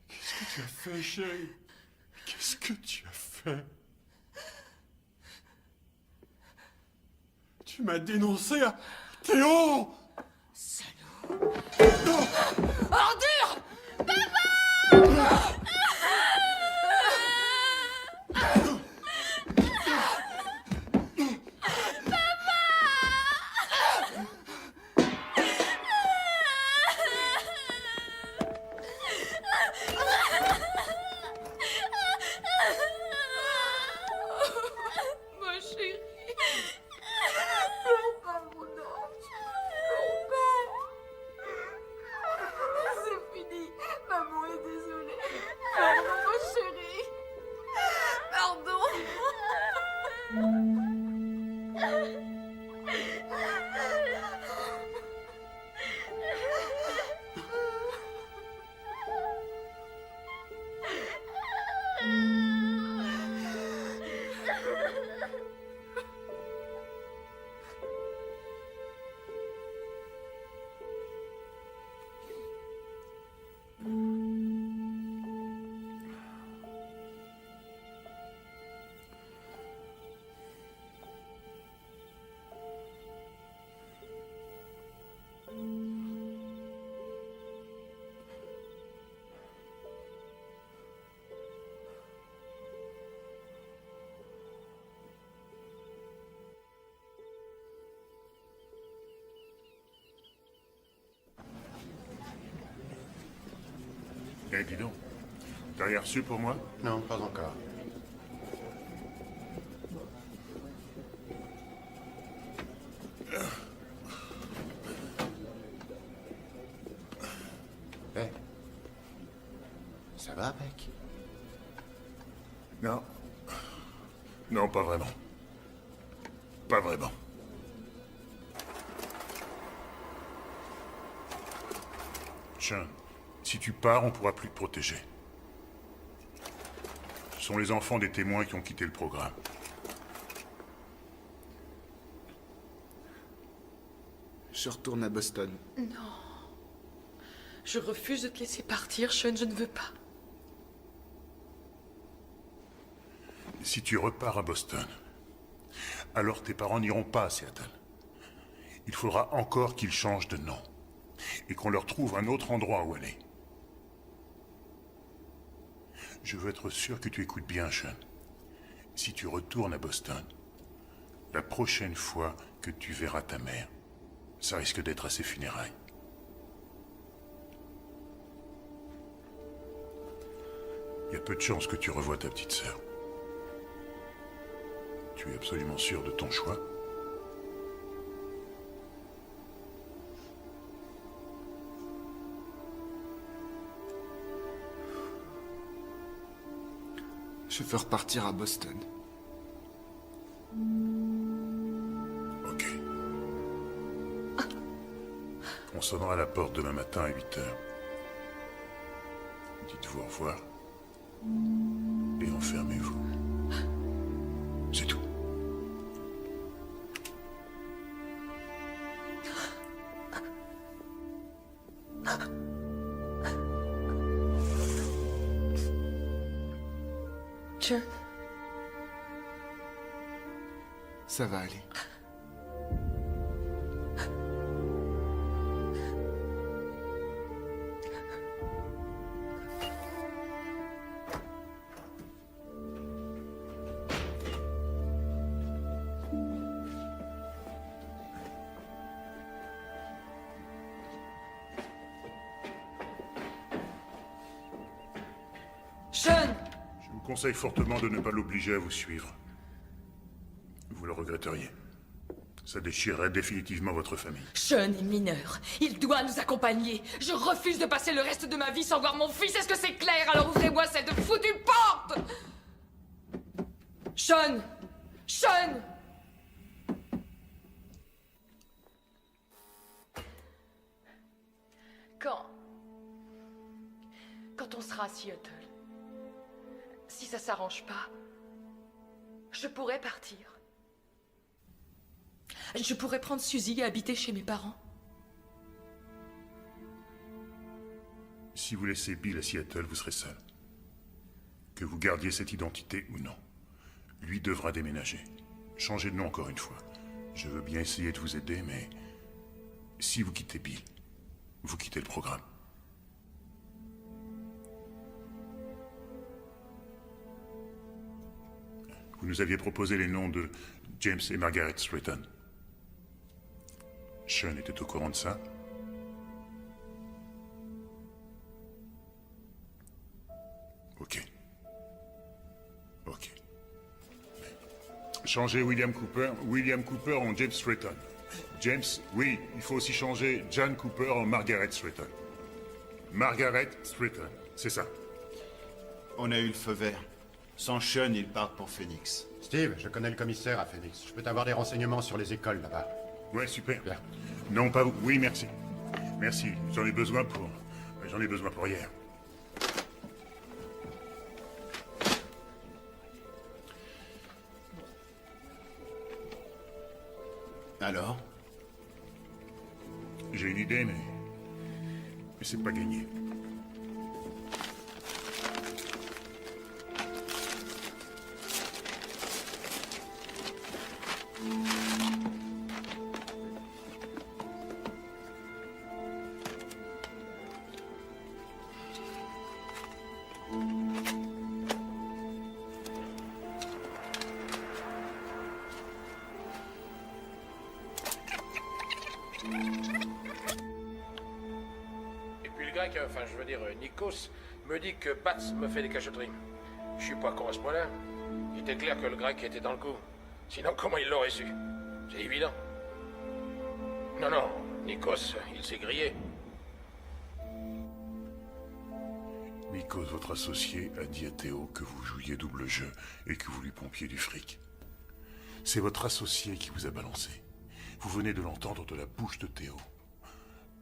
Qu'est-ce que tu as fait, chérie? Qu'est-ce que tu as fait? Tu m'as dénoncé à Théo! Salaud! Non! Ordure! Papa! Ma chérie. C'est fini. Maman est désolée. Pardon, ma chérie. Pardon. Eh, dis donc. T'as rien reçu pour moi? Non, pas encore. Eh. Ça va, mec? Non. Non, pas vraiment. Pas vraiment. Sean, si tu pars, on pourra plus te protéger. Ce sont les enfants des témoins qui ont quitté le programme. Je retourne à Boston. Non. Je refuse de te laisser partir, Sean, je ne veux pas. Si tu repars à Boston, alors tes parents n'iront pas à Seattle. Il faudra encore qu'ils changent de nom et qu'on leur trouve un autre endroit où aller. Je veux être sûr que tu écoutes bien, Sean. Si tu retournes à Boston, la prochaine fois que tu verras ta mère, ça risque d'être à ses funérailles. Il y a peu de chances que tu revoies ta petite sœur. Tu es absolument sûr de ton choix? Je veux repartir à Boston. Ok. On sonnera à la porte demain matin à 8h. Dites-vous au revoir. Et enfermez-vous. C'est tout. Sean. Ça va aller. Sean! Je vous conseille fortement de ne pas l'obliger à vous suivre. Vous le regretteriez. Ça déchirerait définitivement votre famille. Sean est mineur. Il doit nous accompagner. Je refuse de passer le reste de ma vie sans voir mon fils. Est-ce que c'est clair? Alors ouvrez-moi cette foutue porte! Sean! Sean! Quand on sera à Seattle, si ça s'arrange pas, je pourrais partir. Je pourrais prendre Suzy et habiter chez mes parents. Si vous laissez Bill à Seattle, vous serez seul. Que vous gardiez cette identité ou non, lui devra déménager. Changez de nom encore une fois. Je veux bien essayer de vous aider, mais si vous quittez Bill, vous quittez le programme. Vous nous aviez proposé les noms de James et Margaret Stratton. Sean était au courant de ça? Ok. Ok. Changez William Cooper en James Stratton. James, oui, il faut aussi changer John Cooper en Margaret Stratton. Margaret Stratton, c'est ça. On a eu le feu vert. Sans Sean, ils partent pour Phoenix. Steve, je connais le commissaire à Phoenix. Je peux t'avoir des renseignements sur les écoles là-bas. Ouais, super. Bien. Non, pas vous. Oui, merci. Merci. J'en ai besoin pour hier. Alors? J'ai une idée, mais c'est pas gagné. Enfin, je veux dire, Nikos me dit que Bats me fait des cachotteries. Je suis pas con à ce point-là. Il était clair que le grec était dans le coup. Sinon, comment il l'aurait su? C'est évident. Non, Nikos, il s'est grillé. Nikos, votre associé, a dit à Théo que vous jouiez double jeu et que vous lui pompiez du fric. C'est votre associé qui vous a balancé. Vous venez de l'entendre de la bouche de Théo.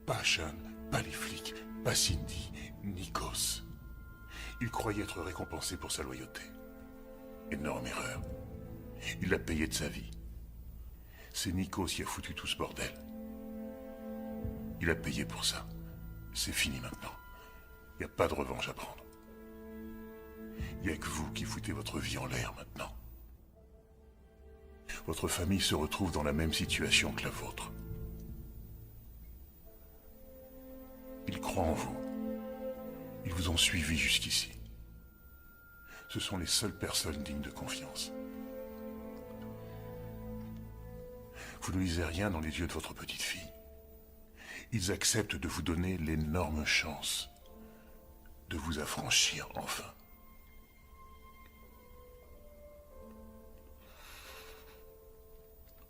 Pas Sean, pas les flics, pas Cindy, Nikos. Il croyait être récompensé pour sa loyauté. Énorme erreur. Il l'a payé de sa vie. C'est Nikos qui a foutu tout ce bordel. Il a payé pour ça. C'est fini maintenant. Il n'y a pas de revanche à prendre. Il n'y a que vous qui foutez votre vie en l'air maintenant. Votre famille se retrouve dans la même situation que la vôtre. Ils croient en vous. Ils vous ont suivi jusqu'ici. Ce sont les seules personnes dignes de confiance. Vous ne lisez rien dans les yeux de votre petite fille. Ils acceptent de vous donner l'énorme chance de vous affranchir enfin.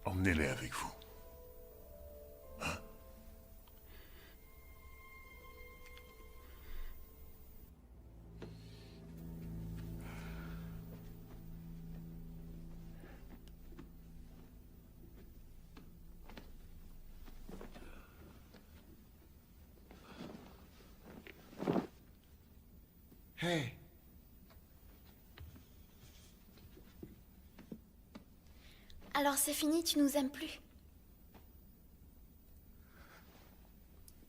Emmenez-les avec vous. Hein? Hey. Alors c'est fini, tu nous aimes plus?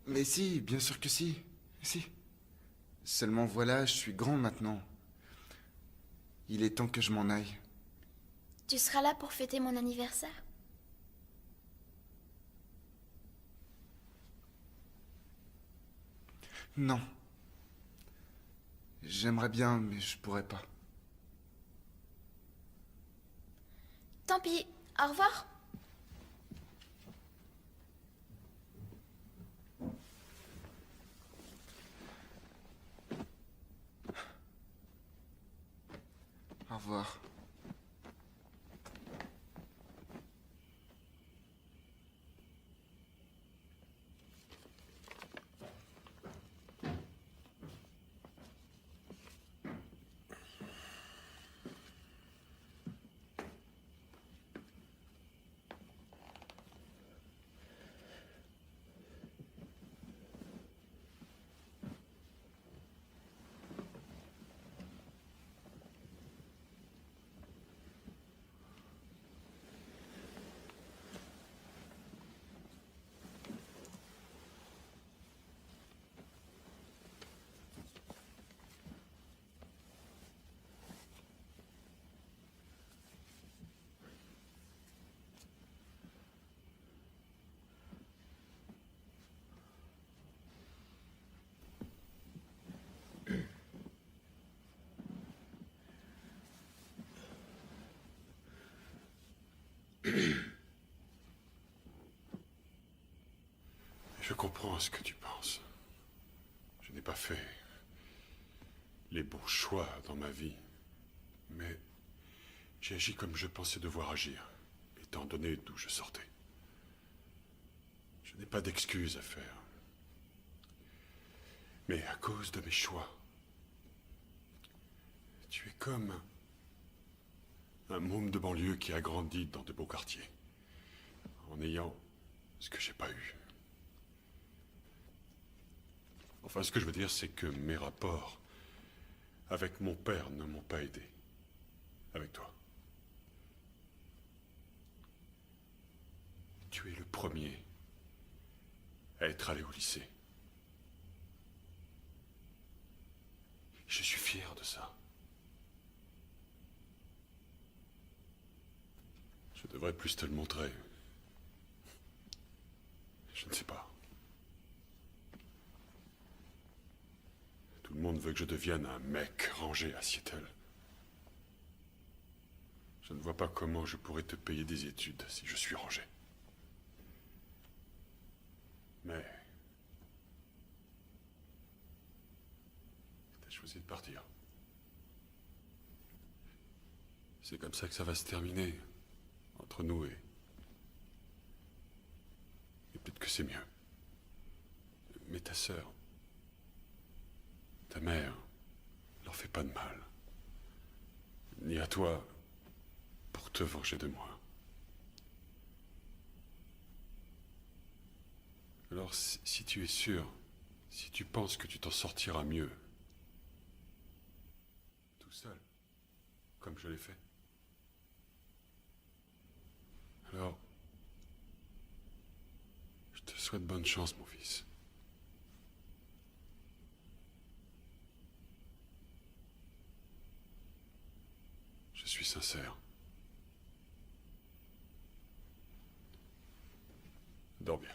Mais si, bien sûr que si. Si. Seulement voilà, je suis grand maintenant. Il est temps que je m'en aille. Tu seras là pour fêter mon anniversaire? Non. J'aimerais bien, mais je pourrais pas. Tant pis, au revoir. Au revoir. Je comprends ce que tu penses. Je n'ai pas fait les bons choix dans ma vie, mais j'ai agi comme je pensais devoir agir, étant donné d'où je sortais. Je n'ai pas d'excuses à faire. Mais à cause de mes choix, tu es comme un môme de banlieue qui a grandi dans de beaux quartiers, en ayant ce que j'ai pas eu. Enfin, ce que je veux dire, c'est que mes rapports avec mon père ne m'ont pas aidé. Avec toi. Tu es le premier à être allé au lycée. Je suis fier de ça. Je devrais plus te le montrer. Je ne sais pas. Tout le monde veut que je devienne un mec rangé à Seattle. Je ne vois pas comment je pourrais te payer des études si je suis rangé. Mais... t'as choisi de partir. C'est comme ça que ça va se terminer, entre nous et peut-être que c'est mieux. Mais ta sœur... ta mère leur fait pas de mal. Ni à toi pour te venger de moi. Alors si tu es sûr, si tu penses que tu t'en sortiras mieux, tout seul, comme je l'ai fait, alors je te souhaite bonne chance, mon fils. Je suis sincère. Dors bien.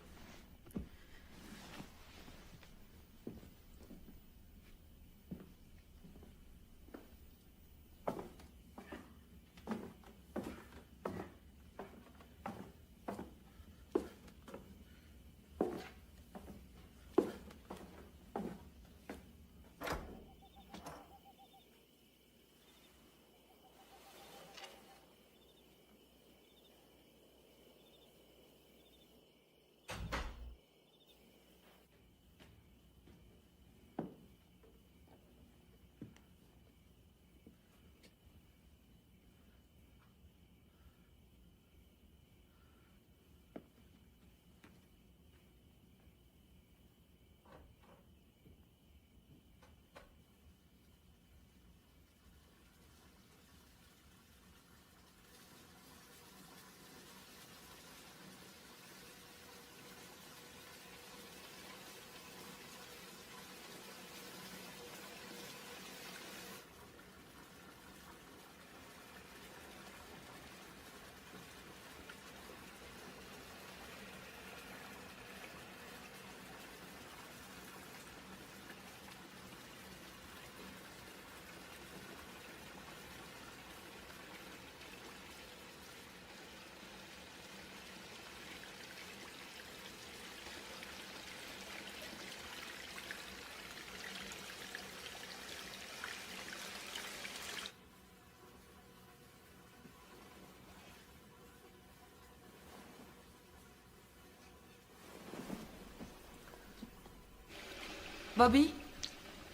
Bobby?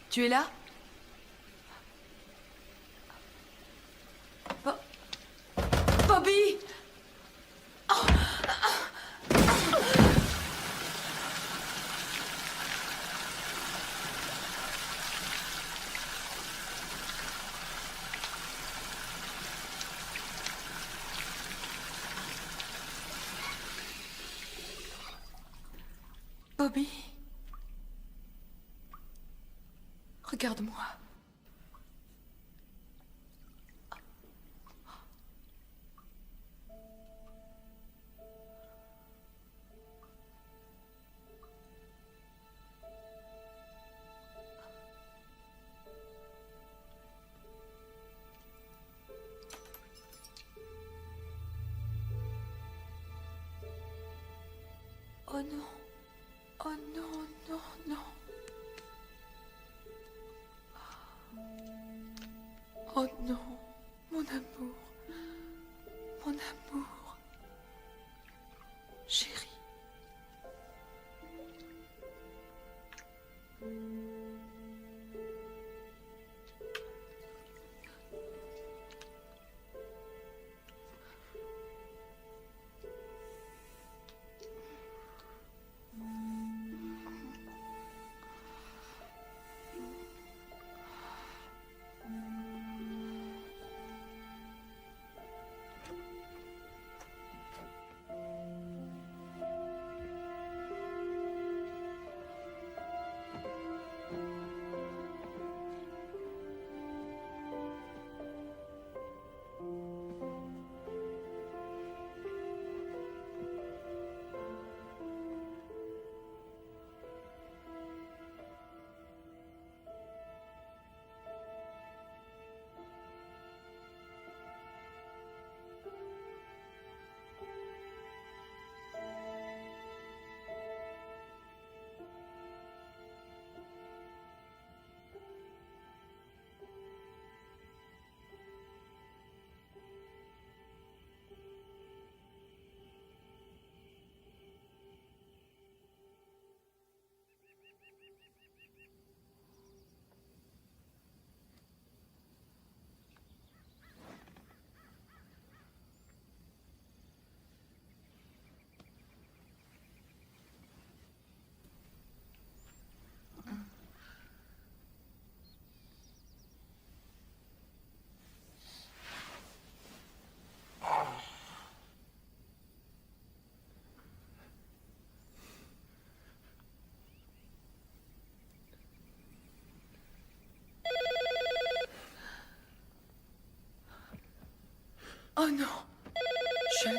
Tu es là? Bobby! Bobby? Regarde-moi. Oh non. Oh non, non, non. Oh non, mon amour. Mon amour. Chérie. Oh non. Sean.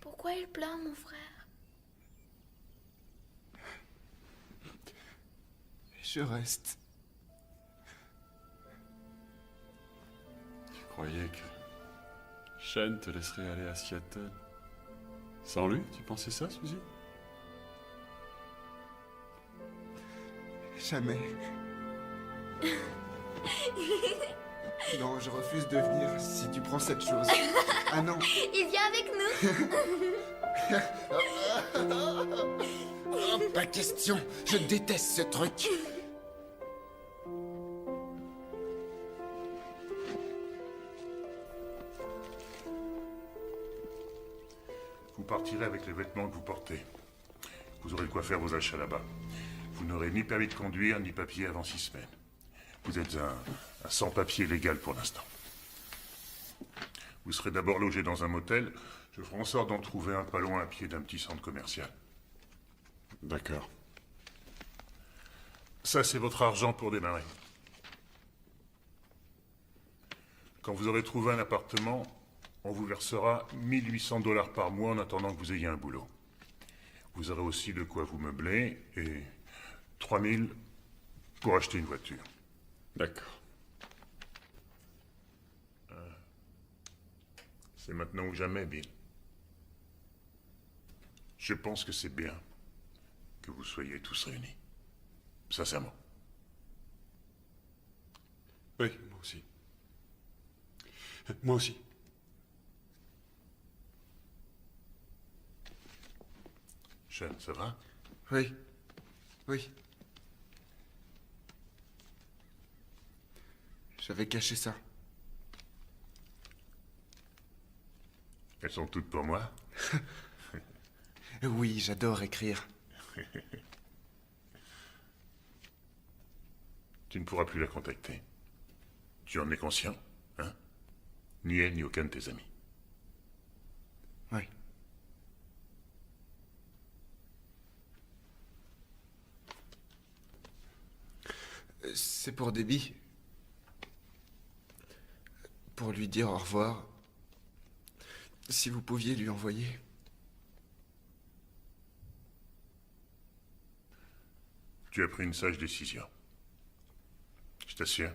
Pourquoi il pleure, mon frère? Je reste. Tu croyais que Sean te laisserait aller à Seattle sans lui? Tu pensais ça, Suzy? Jamais. Non, je refuse de venir si tu prends cette chose. Ah non. Il vient avec nous. Oh, pas question. Je déteste ce truc. Vous partirez avec les vêtements que vous portez. Vous aurez de quoi faire vos achats là-bas. Vous n'aurez ni permis de conduire, ni papier avant 6 semaines. Vous êtes un sans-papier légal pour l'instant. Vous serez d'abord logé dans un motel. Je ferai en sorte d'en trouver un pas loin à pied d'un petit centre commercial. D'accord. Ça, c'est votre argent pour démarrer. Quand vous aurez trouvé un appartement, on vous versera 1800 $ par mois en attendant que vous ayez un boulot. Vous aurez aussi de quoi vous meubler et 3000 pour acheter une voiture. D'accord. C'est maintenant ou jamais, Bill. Je pense que c'est bien que vous soyez tous réunis. Sincèrement. Oui, moi aussi. Moi aussi. Sean, ça va? Oui. Oui. J'avais caché ça. Elles sont toutes pour moi? Oui, j'adore écrire. Tu ne pourras plus la contacter. Tu en es conscient, hein? Ni elle, ni aucun de tes amis. Oui. C'est pour Debbie. Pour lui dire au revoir. Si vous pouviez lui envoyer. Tu as pris une sage décision. Je t'assure.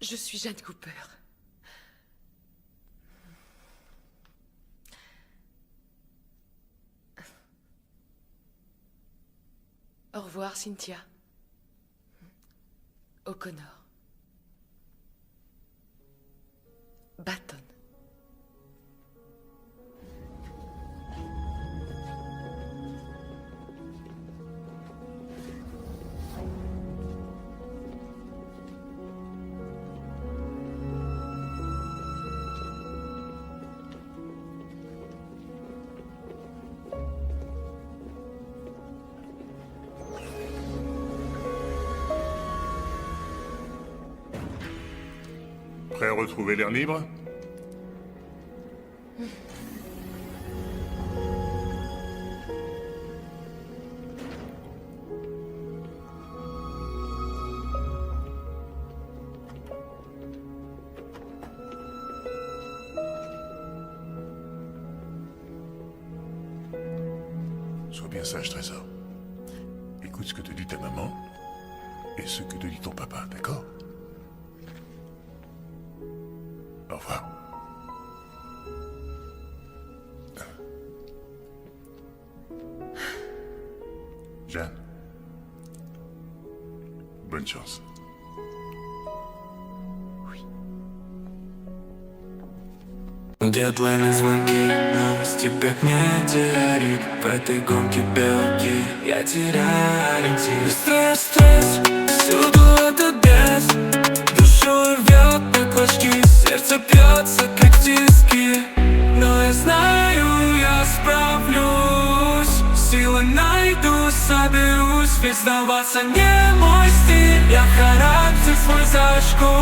Je suis Jeanne Cooper. Au revoir, Cynthia. O'Connor. Baton. Prêt à retrouver l'air libre? Sois bien sage, Trésor. Écoute ce que te dit ta maman et ce que te dit ton papa, d'accord? Au revoir. Jeanne. Bonne chance. Дедлайны, звонки, новости как метеорит. В этой гонке белки я теряю ориентир. Стресс, всюду этот бес. Душу рвет на клочки, сердце бьется как в тиски. Но я знаю, я справлюсь. Силы найду, соберусь. Ведь сдаваться не мой стиль. Я характер свой зажгу.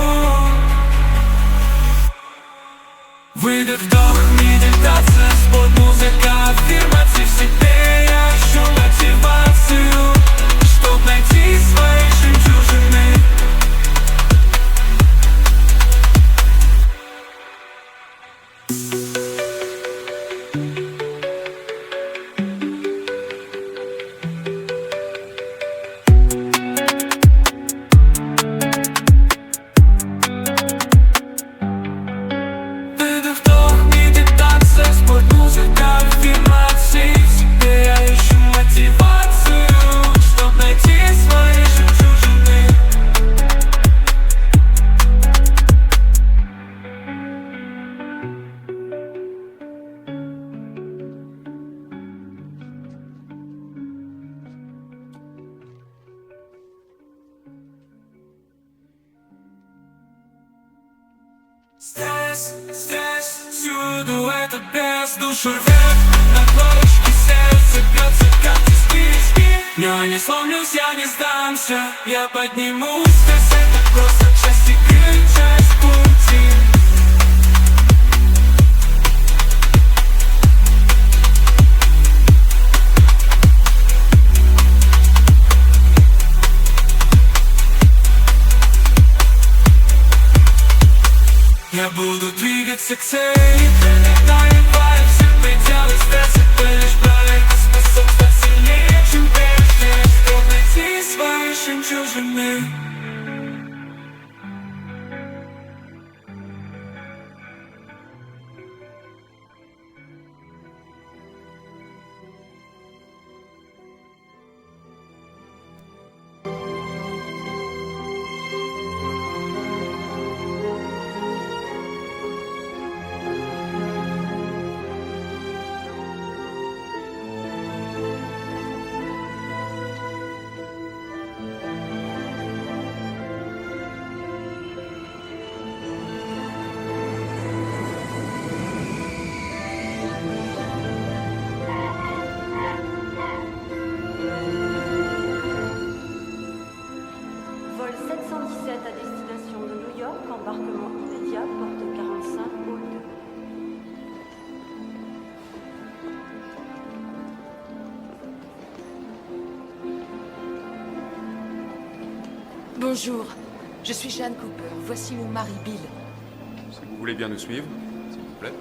Выдох, вдох, медитация, спорт, музыка, аффирмации в себе. Я ищу мотивацию, чтоб найти свои жемчужины. Выдох, вдох, медитация, спорт, музыка, аффирмации. Стресс, стресс, всюду этот бездушный рвет. На точке сердце бьется, как тиски. Но не сломлюсь, я не сдамся. Я поднимусь, стресс это просто часть игры, часть пути. Я буду двигаться к цели, пролетая все пределы стресса. Ты лишь проект, способ стать сильнее, чем прежде. Чтоб найти свои жемчужины. Vol 717 à destination de New York, embarquement immédiat, porte 45, hall 2. Bonjour, je suis Jeanne Cooper. Voici mon mari Bill. Si vous voulez bien nous suivre, s'il vous plaît.